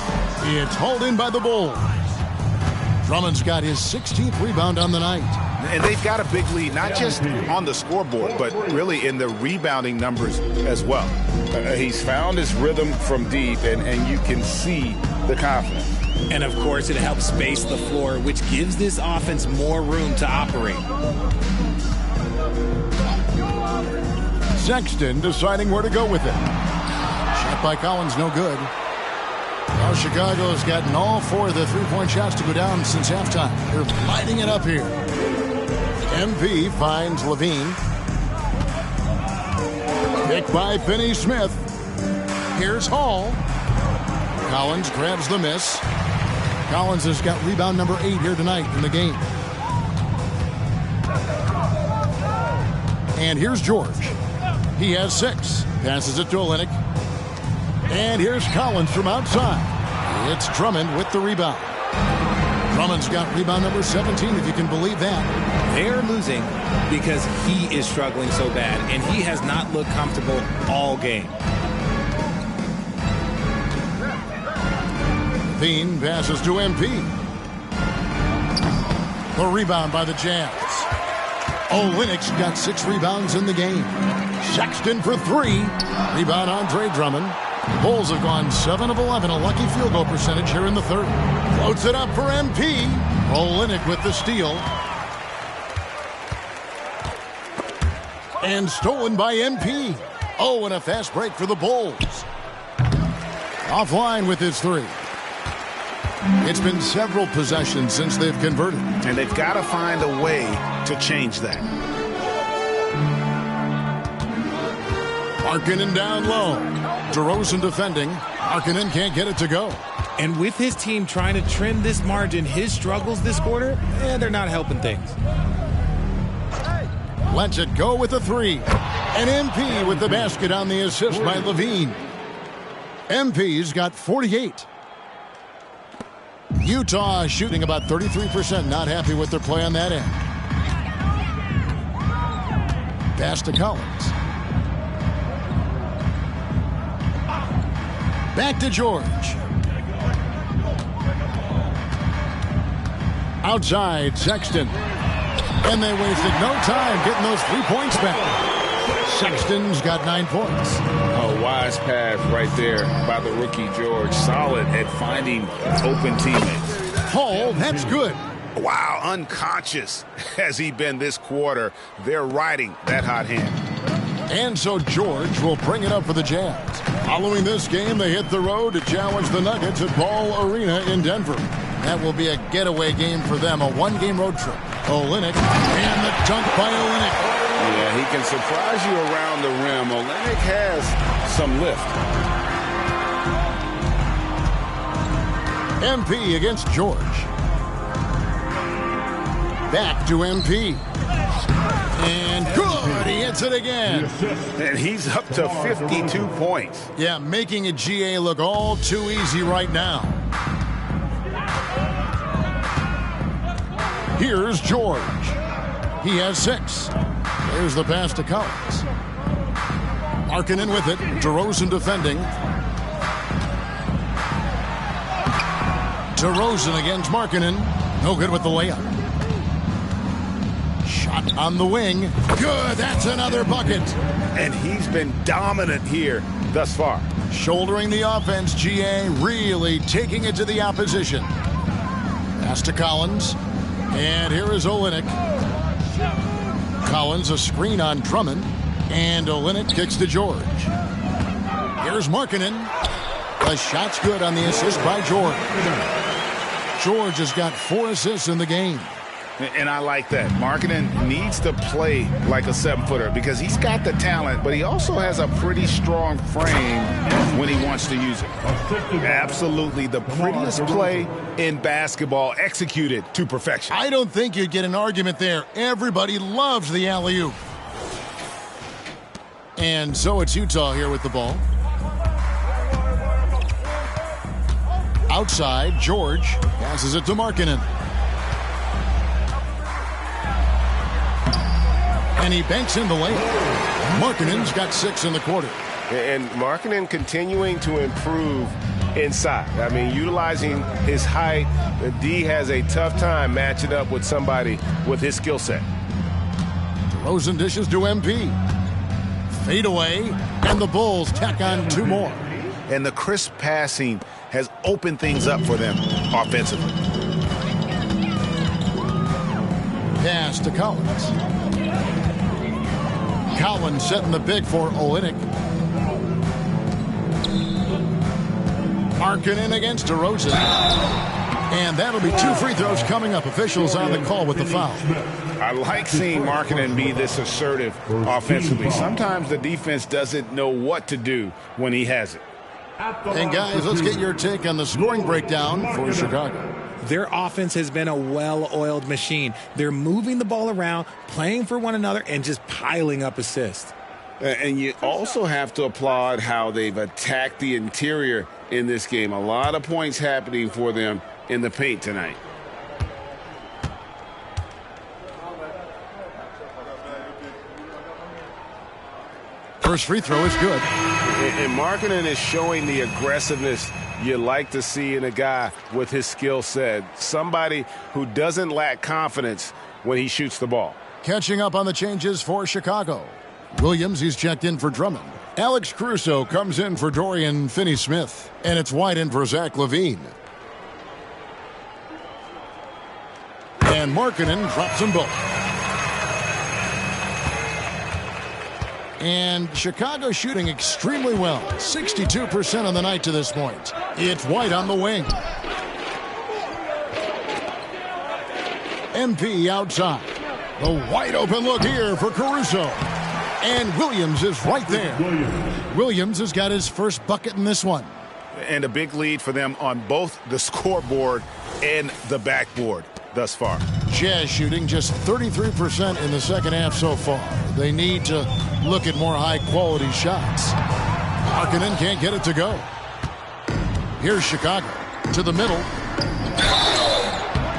It's hauled in by the Bulls. Drummond's got his 16th rebound on the night. And they've got a big lead, not just on the scoreboard, but really in the rebounding numbers as well. He's found his rhythm from deep, and you can see the confidence. And, of course, it helps space the floor, which gives this offense more room to operate. Sexton deciding where to go with it. Shot by Collins, no good. Now Chicago's gotten all 4 of the three-point shots to go down since halftime. They're lighting it up here. MP finds Levine. Picked by Finney-Smith. Here's Hall. Collins grabs the miss. Collins has got rebound number 8 here tonight in the game. And here's George. He has 6. Passes it to Olynyk. And here's Collins from outside. It's Drummond with the rebound. Drummond's got rebound number 17, if you can believe that. They're losing because he is struggling so bad, and he has not looked comfortable all game. Levine passes to MP. The rebound by the Jazz. Olynyk's got 6 rebounds in the game. Sexton for 3. Rebound Andre Drummond. Bulls have gone 7 of 11, a lucky field goal percentage here in the third. Floats it up for MP. Olynyk with the steal. And stolen by MP. Oh, and a fast break for the Bulls. Offline with his 3. It's been several possessions since they've converted. And they've got to find a way to change that. Markkanen down low. DeRozan defending. Markkanen can't get it to go. And with his team trying to trim this margin, his struggles this quarter, they're not helping things. Lets it go with a 3. And MP with the basket on the assist by Levine. MP's got 48. Utah shooting about 33%. Not happy with their play on that end. Pass to Collins. Back to George. Outside, Sexton. And they wasted no time getting those 3 points back. Sexton's got 9 points. A wise pass right there by the rookie George. Solid at finding open teammates. Hall, that's good. Wow, unconscious has he been this quarter. They're riding that hot hand. And so George will bring it up for the Jazz. Following this game, they hit the road to challenge the Nuggets at Ball Arena in Denver. That will be a getaway game for them, a 1-game road trip. Olynyk, and the dunk by Olynyk. Yeah, he can surprise you around the rim. Olynyk has some lift. MP against George. Back to MP. And good, he hits it again. And he's up to 52 points. Yeah, making a GA look all too easy right now. Here's George. He has 6. There's the pass to Collins. Markkanen with it. DeRozan defending. DeRozan against Markkanen. No good with the layup. Shot on the wing. Good, that's another bucket. And he's been dominant here thus far. Shouldering the offense, GA really taking it to the opposition. Pass to Collins. And here is Olynyk. Collins a screen on Drummond. And Olynyk kicks to George. Here's Markkanen. The shot's good on the assist by George. George has got 4 assists in the game. And I like that. Markkanen needs to play like a 7-footer because he's got the talent, but he also has a pretty strong frame when he wants to use it. Absolutely the prettiest play in basketball, executed to perfection. I don't think you'd get an argument there. Everybody loves the alley-oop. And so it's Utah here with the ball. Outside, George passes it to Markkanen. And he banks in the lane. Markkanen's got 6 in the quarter. And Markkanen continuing to improve inside. I mean, utilizing his height. D has a tough time matching up with somebody with his skill set. DeRozan dishes to MP. Fade away, and the Bulls tack on 2 more. And the crisp passing has opened things up for them offensively. Pass to Collins. Collins setting the big for Olynyk. Markkanen against DeRozan. And that'll be 2 free throws coming up. Officials on the call with the foul. I like seeing Markkanen be this assertive offensively. Sometimes the defense doesn't know what to do when he has it. And guys, let's get your take on the scoring breakdown for Chicago. Their offense has been a well-oiled machine. They're moving the ball around, playing for one another, and just piling up assists. And you also have to applaud how they've attacked the interior in this game. A lot of points happening for them in the paint tonight. First free throw is good. And Markkanen is showing the aggressiveness you like to see in a guy with his skill set. Somebody who doesn't lack confidence when he shoots the ball. Catching up on the changes for Chicago. Williams, he's checked in for Drummond. Alex Caruso comes in for Dorian Finney-Smith. And it's White in for Zach LaVine. And Markkanen drops them both. And Chicago shooting extremely well. 62% on the night to this point. It's White on the wing. MP outside. The wide open look here for Caruso. And Williams is right there. Williams has got his first bucket in this one. And a big lead for them on both the scoreboard and the backboard thus far. Jazz shooting just 33% in the second half so far. They need to look at more high-quality shots. Markkanen can't get it to go. Here's Chicago to the middle.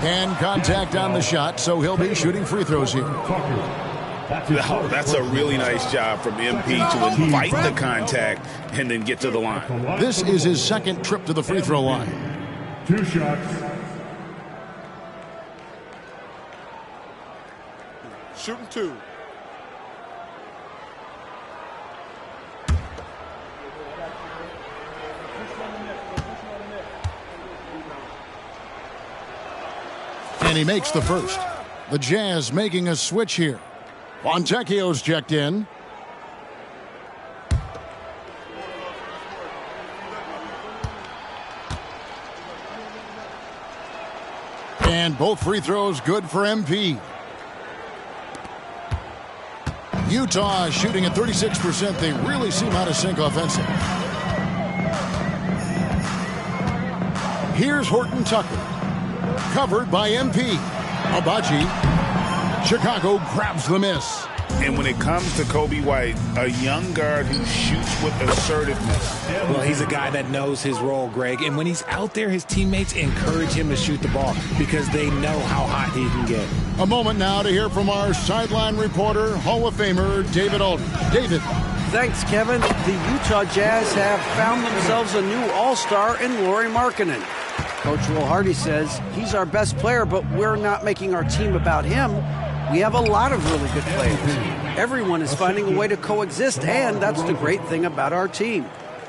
And contact on the shot, so he'll be shooting free throws here. Oh, that's a really nice job from MP to invite the contact and then get to the line. This is his second trip to the free throw line. 2 shots. Shooting 2. And he makes the first. The Jazz making a switch here. Fontecchio's checked in. And both free throws good for MP. Utah shooting at 36%. They really seem out of sync offensively. Here's Horton Tucker. Covered by MP. Abaji. Chicago grabs the miss. And when it comes to Kobe White, a young guard who shoots with assertiveness. Well, he's a guy that knows his role, Greg. And when he's out there, his teammates encourage him to shoot the ball because they know how hot he can get. A moment now to hear from our sideline reporter, Hall of Famer David Aldridge. David. Thanks, Kevin. The Utah Jazz have found themselves a new all-star in Lauri Markkanen. Coach Will Hardy says he's our best player, but we're not making our team about him. We have a lot of really good players. Everyone is finding a way to coexist, and that's the great thing about our team.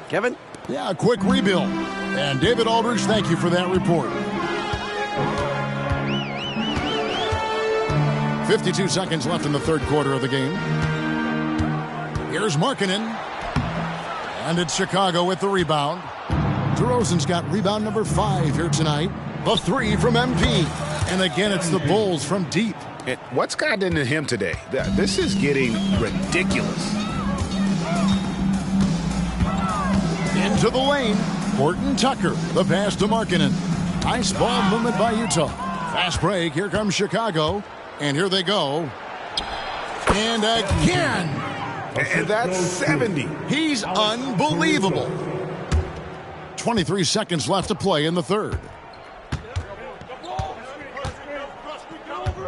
Kevin? Yeah, a quick rebuild. And David Aldridge, thank you for that report. 52 seconds left in the third quarter of the game. Here's Markkanen. And it's Chicago with the rebound. DeRozan's got rebound number 5 here tonight. The 3 from MP. And again, it's the Bulls from deep. And what's gotten into him today? This is getting ridiculous. Into the lane. Horton Tucker. The pass to Markkanen. Nice ball movement by Utah. Fast break. Here comes Chicago. And here they go. And again. And that's 70. He's unbelievable. 23 seconds left to play in the third.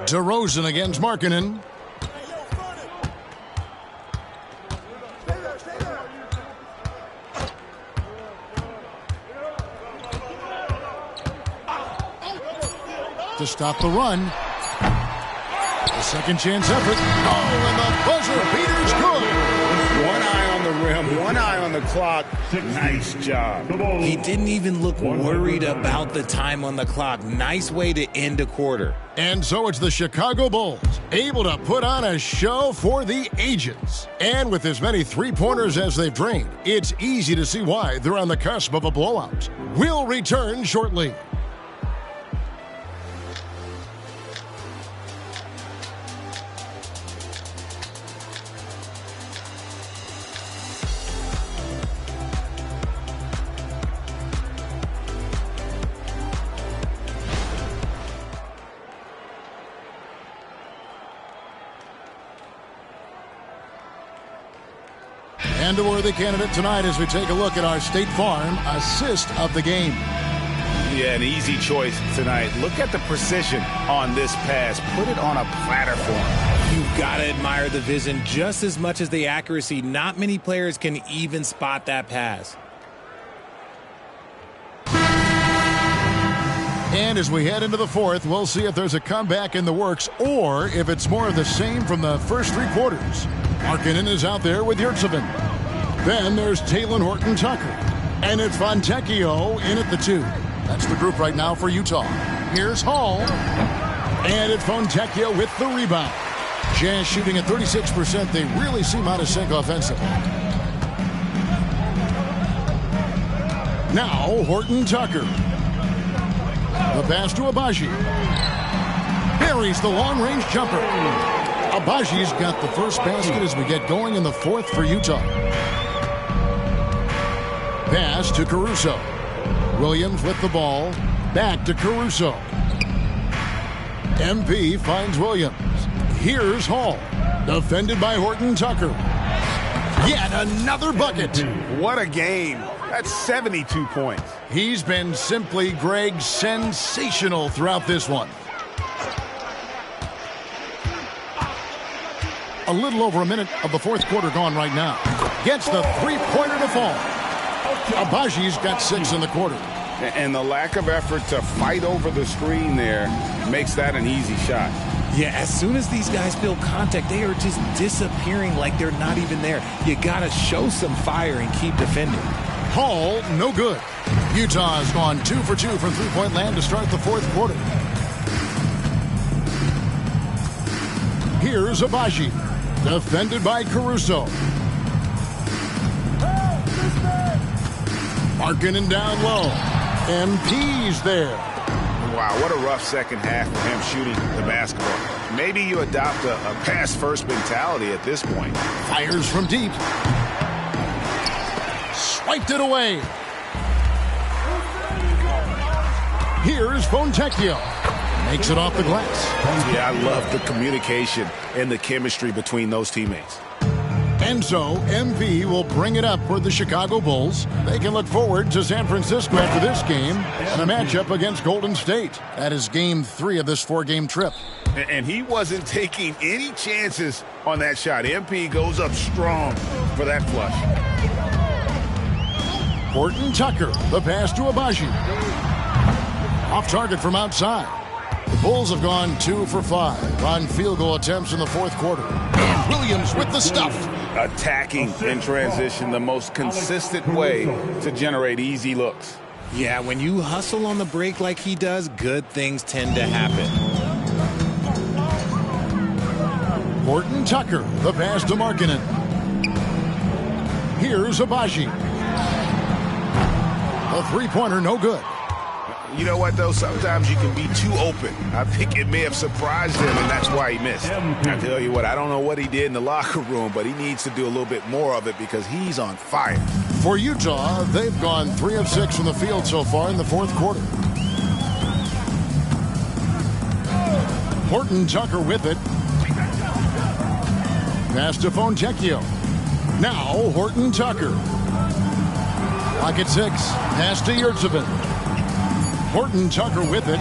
DeRozan against Markkanen. to stop the run. A second chance effort. Oh, and the buzzer beater's good. One eye on the rim, one eye on the clock. Nice job. He didn't even look worried about the time on the clock. Nice way to end a quarter. And so it's the Chicago Bulls, able to put on a show for the ages. And with as many three-pointers as they've drained, it's easy to see why they're on the cusp of a blowout. We'll return shortly. And a worthy candidate tonight as we take a look at our State Farm assist of the game. Yeah, an easy choice tonight. Look at the precision on this pass. Put it on a platter for him. You've got to admire the vision just as much as the accuracy. Not many players can even spot that pass. And as we head into the fourth, we'll see if there's a comeback in the works or if it's more of the same from the first three quarters. Markkanen is out there with Yurtseven. Then there's Talen Horton-Tucker. And it's Fontecchio in at the 2. That's the group right now for Utah. Here's Hall. And it's Fontecchio with the rebound. Jazz shooting at 36%. They really seem out of sync offensively. Now Horton-Tucker. The pass to Agbaji. Buries the long-range jumper. Agbaji's got the first basket as we get going in the fourth for Utah. Pass to Caruso. Williams with the ball. Back to Caruso. MP finds Williams. Here's Hall. Defended by Horton-Tucker. Yet another bucket. What a game. That's 72 points. He's been simply, Greg, sensational throughout this one. A little over a minute of the fourth quarter gone right now. Gets the three-pointer to fall. Agbaji's got 6 in the quarter. And the lack of effort to fight over the screen there makes that an easy shot. Yeah, as soon as these guys feel contact, they are just disappearing like they're not even there. You got to show some fire and keep defending. Hall, no good. Utah has gone 2 for 2 from three-point land to start the fourth quarter. Here's Agbaji. Defended by Caruso. Markkanen down low. MP's there. Wow, what a rough second half for him shooting the basketball. Maybe you adopt a pass-first mentality at this point. Fires from deep. Swiped it away. Here's Fontecchio. Makes it off the glass. Yeah, I love the communication and the chemistry between those teammates. And so, MP will bring it up for the Chicago Bulls. They can look forward to San Francisco after this game and a matchup against Golden State. That is game 3 of this 4-game trip. And he wasn't taking any chances on that shot. MP goes up strong for that flush. Horton-Tucker, the pass to Agbaji. Off target from outside. The Bulls have gone 2 for 5 on field goal attempts in the fourth quarter. And Williams with the stuff. Attacking in transition, the most consistent way to generate easy looks. Yeah, when you hustle on the break like he does, good things tend to happen. Horton-Tucker, the pass to Markkanen. Here's Agbaji. A three-pointer, no good. You know what, though? Sometimes you can be too open. I think it may have surprised him, and that's why he missed. I tell you what, I don't know what he did in the locker room, but he needs to do a little bit more of it because he's on fire. For Utah, they've gone 3 of 6 from the field so far in the fourth quarter. Horton-Tucker with it. Pass to Fontecchio. Now Horton-Tucker. Lock at 6. Pass to Yurtseven. Horton-Tucker with it.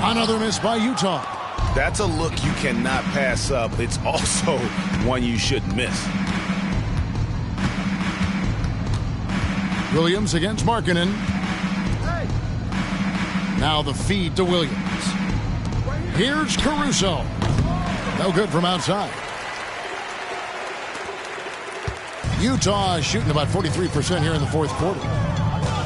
Another miss by Utah. That's a look you cannot pass up. It's also one you shouldn't miss. Williams against Markkanen. Now the feed to Williams. Here's Caruso. No good from outside. Utah is shooting about 43% here in the fourth quarter.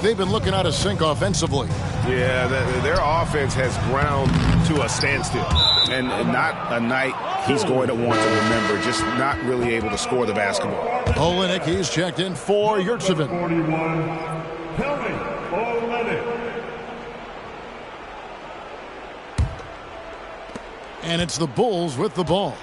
They've been looking out of sync offensively. Yeah, their offense has ground to a standstill. And not a night he's going to want to remember, just not really able to score the basketball. Olynyk, he's checked in for Yurtseven. 41, Kelly Olynyk. And it's the Bulls with the ball.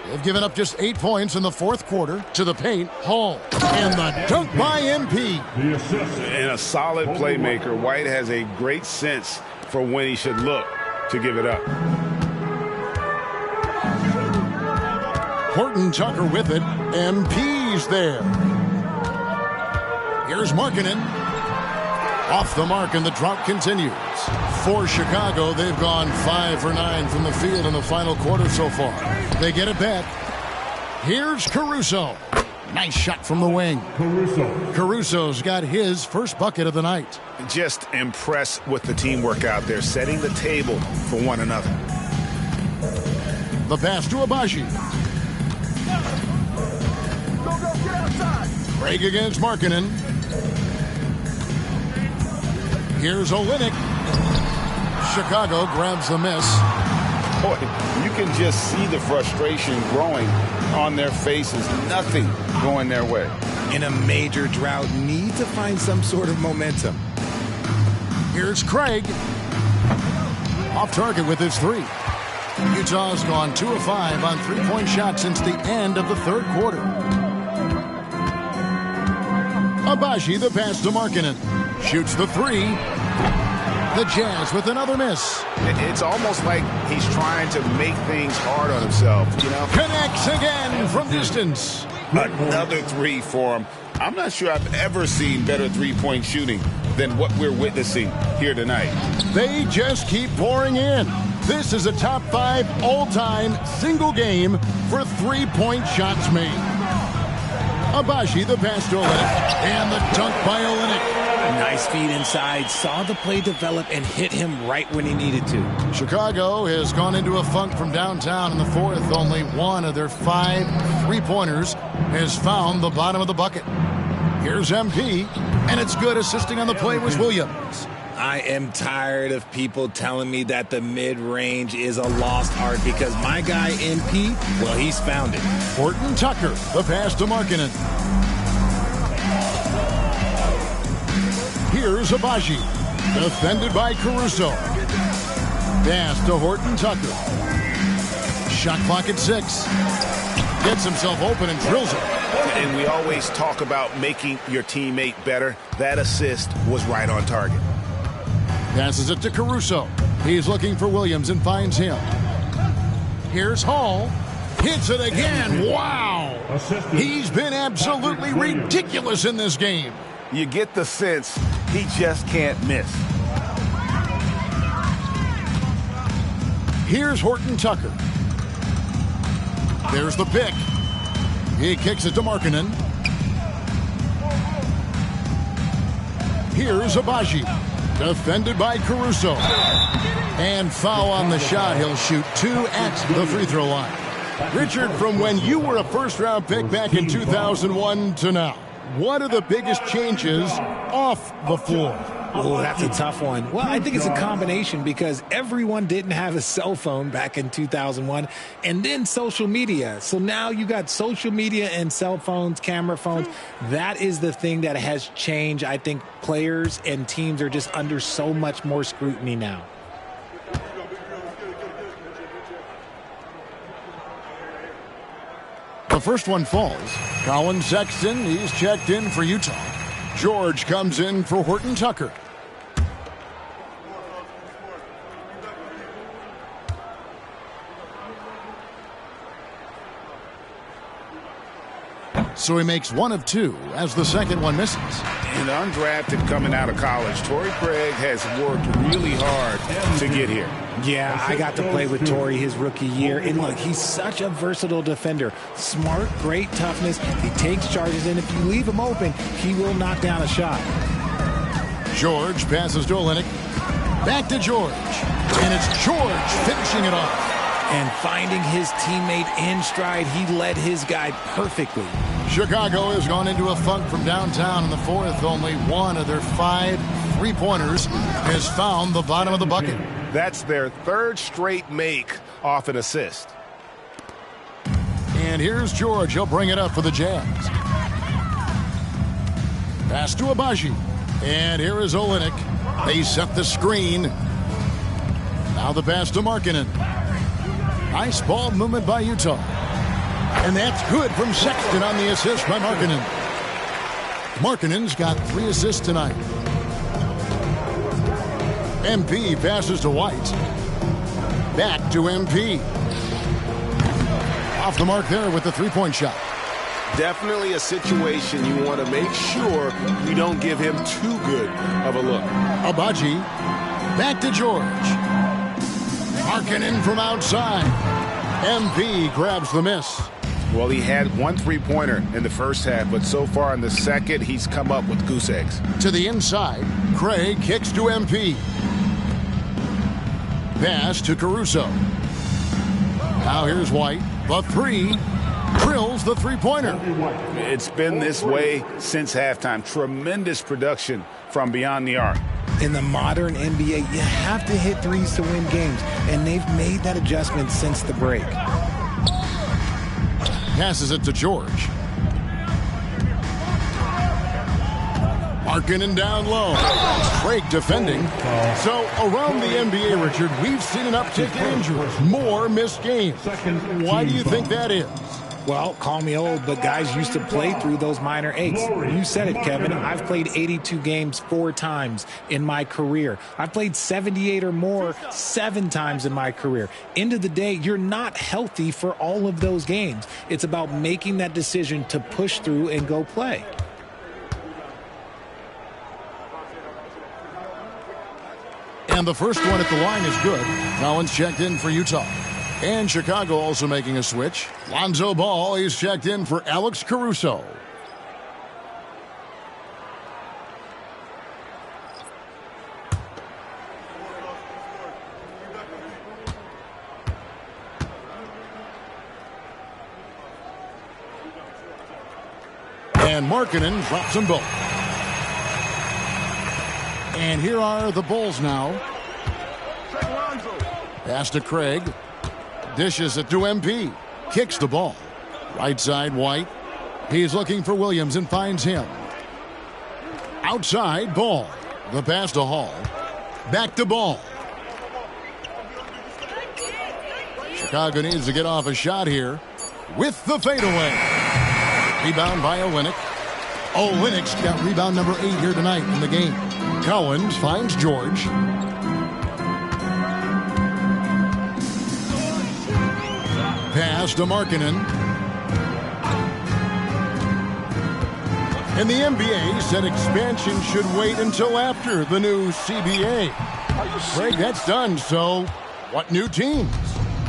They've given up just 8 points in the fourth quarter. To the paint, Hall. And the dunk by MP. And a solid playmaker. White has a great sense for when he should look to give it up. Horton Tucker with it. MP's there. Here's Markkanen. Off the mark, and the drought continues. For Chicago, they've gone 5 for 9 from the field in the final quarter so far. They get it back. Here's Caruso. Nice shot from the wing. Caruso's got his first bucket of the night. Just impressed with the teamwork out there, setting the table for one another. The pass to Agbaji. Break against Markkanen. Here's Olynyk. Chicago grabs the miss. Boy, you can just see the frustration growing on their faces. Nothing going their way. In a major drought, need to find some sort of momentum. Here's Craig. Off target with his three. Utah's gone 2 of 5 on three-point shots since the end of the third quarter. Agbaji, the pass to Markkanen. Shoots the three. The Jazz with another miss. It's almost like he's trying to make things hard on himself, you know? Connects again from distance. Another three for him. I'm not sure I've ever seen better three-point shooting than what we're witnessing here tonight. They just keep pouring in. This is a top 5 all-time single game for three-point shots made. Agbaji, the pass to Olynyk, and the dunk by Olynyk. Nice feed inside, saw the play develop and hit him right when he needed to. Chicago has gone into a funk from downtown in the fourth. Only one of their 5 three-pointers has found the bottom of the bucket. Here's MP, and it's good. Assisting on the play was Williams. I am tired of people telling me that the mid-range is a lost art because my guy MP, well, he's found it. Horton Tucker, the pass to Markkanen. Here's Agbaji, defended by Caruso. Pass to Horton Tucker. Shot clock at 6. Gets himself open and drills it. And we always talk about making your teammate better. That assist was right on target. Passes it to Caruso. He's looking for Williams and finds him. Here's Hall. Hits it again. Wow. He's been absolutely ridiculous in this game. You get the sense he just can't miss. Here's Horton Tucker. There's the pick. He kicks it to Markkanen. Here's Agbaji. Defended by Caruso. And foul on the shot. He'll shoot 2 at the free throw line. Richard, from when you were a first-round pick back in 2001 to now, what are the biggest changes off the floor? Oh, that's a tough one. Well, I think it's a combination because everyone didn't have a cell phone back in 2001 and then social media. So now you got social media and cell phones, camera phones. That is the thing that has changed. I think players and teams are just under so much more scrutiny now. The first one falls. Colin Sexton, he's checked in for Utah. George comes in for Horton Tucker. So he makes 1 of 2 as the second one misses. And undrafted coming out of college, Torrey Craig has worked really hard to get here. Yeah, I got to play with Torrey his rookie year. And look, he's such a versatile defender. Smart, great toughness. He takes charges, and if you leave him open, he will knock down a shot. George passes to Olynyk. Back to George. And it's George finishing it off. And finding his teammate in stride, he led his guy perfectly. Chicago has gone into a funk from downtown in the fourth. Only one of their 5 3-pointers has found the bottom of the bucket. That's their 3rd straight make off an assist. And here's George. He'll bring it up for the Jazz. Pass to Agbaji. And here is Olynyk. They set the screen. Now the pass to Markkanen. Nice ball movement by Utah. And that's good from Sexton on the assist by Markkanen. Markkanen's got 3 assists tonight. MP passes to White. Back to MP. Off the mark there with the 3-point shot. Definitely a situation you want to make sure you don't give him too good of a look. Agbaji. Back to George. Markkanen from outside. MP grabs the miss. Well, he had 1 3-pointer in the first half, but so far in the second, he's come up with goose eggs. To the inside, Craig kicks to MP. Pass to Caruso. Now here's White. The 3 drills the 3-pointer. It's been this way since halftime. Tremendous production from beyond the arc. In the modern NBA, you have to hit threes to win games, and they've made that adjustment since the break. Passes it to George. Markkanen down low. Craig defending. So around the NBA, Richard, we've seen an uptick in injuries. More missed games. Why do you think that is? Well, call me old, but guys used to play through those minor aches. You said it, Kevin. I've played 82 games 4 times in my career. I've played 78 or more 7 times in my career. End of the day, you're not healthy for all of those games. It's about making that decision to push through and go play. And the first one at the line is good. Collins checked in for Utah. And Chicago also making a switch. Lonzo Ball is checked in for Alex Caruso. And Markkanen drops them both. And here are the Bulls now. Pass to Craig. Dishes it to MP. Kicks the ball. Right side, White. He's looking for Williams and finds him. Outside, Ball. The pass to Hall. Back to Ball. Chicago needs to get off a shot here with the fadeaway. Rebound by Olynyk. Olynyk's got rebound number 8 here tonight in the game. Collins finds George. Pass to Markkanen. And the NBA said expansion should wait until after the new CBA. Greg, that's done, so what new teams?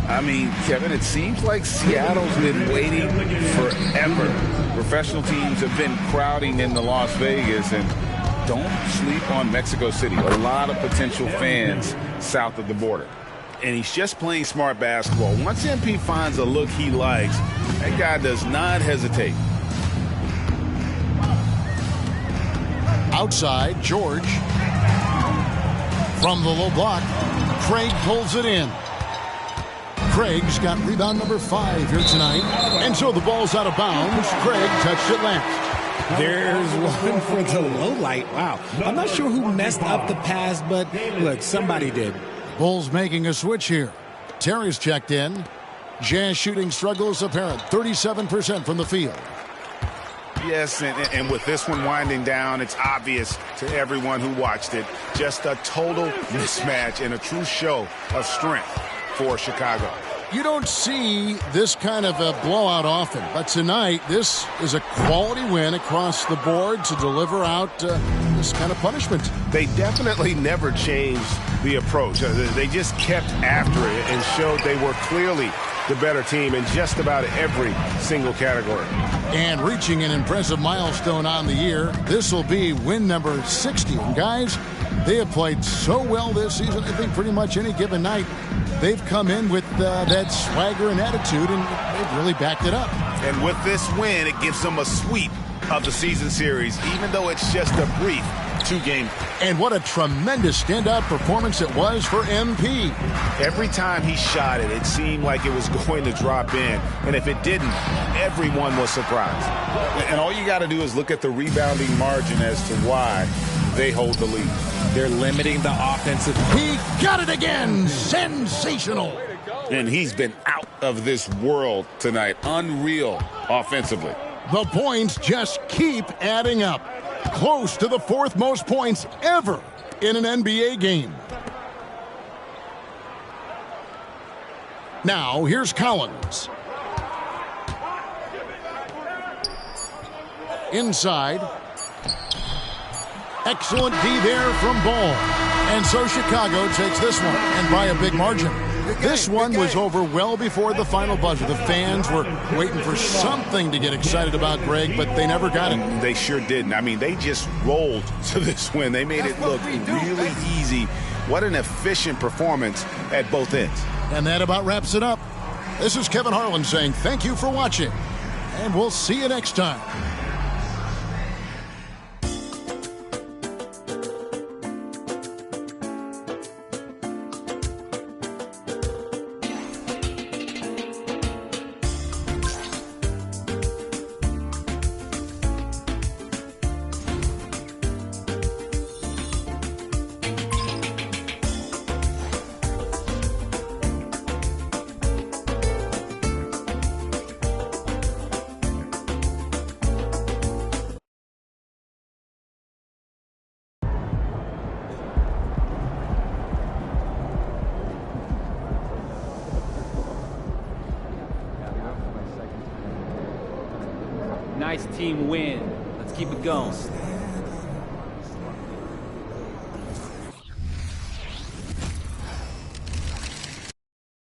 I mean, Kevin, it seems like Seattle's been waiting forever. Professional teams have been crowding into Las Vegas, and don't sleep on Mexico City. A lot of potential fans south of the border. And he's just playing smart basketball. Once MP finds a look he likes, that guy does not hesitate. Outside, George. From the low block, Craig pulls it in. Craig's got rebound number 5 here tonight. And so the ball's out of bounds. Craig touched it last. There's one for the low light. Wow. I'm not sure who messed up the pass, but look, somebody did. Bulls making a switch here. Terry's checked in. Jazz shooting struggles apparent. 37% from the field. Yes, and with this one winding down, it's obvious to everyone who watched it. Just a total mismatch and a true show of strength for Chicago. You don't see this kind of a blowout often, but tonight this is a quality win across the board to deliver out this kind of punishment. They definitely never changed the approach. They just kept after it and showed they were clearly the better team in just about every single category. And reaching an impressive milestone on the year, this will be win number 60. And guys, They have played so well this season. I think pretty much any given night, they've come in with that swagger and attitude, and they've really backed it up. And with this win, it gives them a sweep of the season series, even though it's just a brief 2-game. And what a tremendous standout performance it was for MP. Every time he shot it, it seemed like it was going to drop in. And if it didn't, everyone was surprised. And all you got to do is look at the rebounding margin as to why they hold the lead. They're limiting the offensive. He got it again. Sensational. And he's been out of this world tonight. Unreal offensively. The points just keep adding up. Close to the 4th most points ever in an NBA game. Now, here's Collins. Inside. Excellent D there from Ball. And so Chicago takes this one, and by a big margin. This one was over well before the final buzzer. The fans were waiting for something to get excited about, Greg, but they never got it. They sure didn't. I mean, they just rolled to this win. They made it look really easy. What an efficient performance at both ends. And that about wraps it up. This is Kevin Harlan saying thank you for watching, and we'll see you next time. Nice team win. Let's keep it going.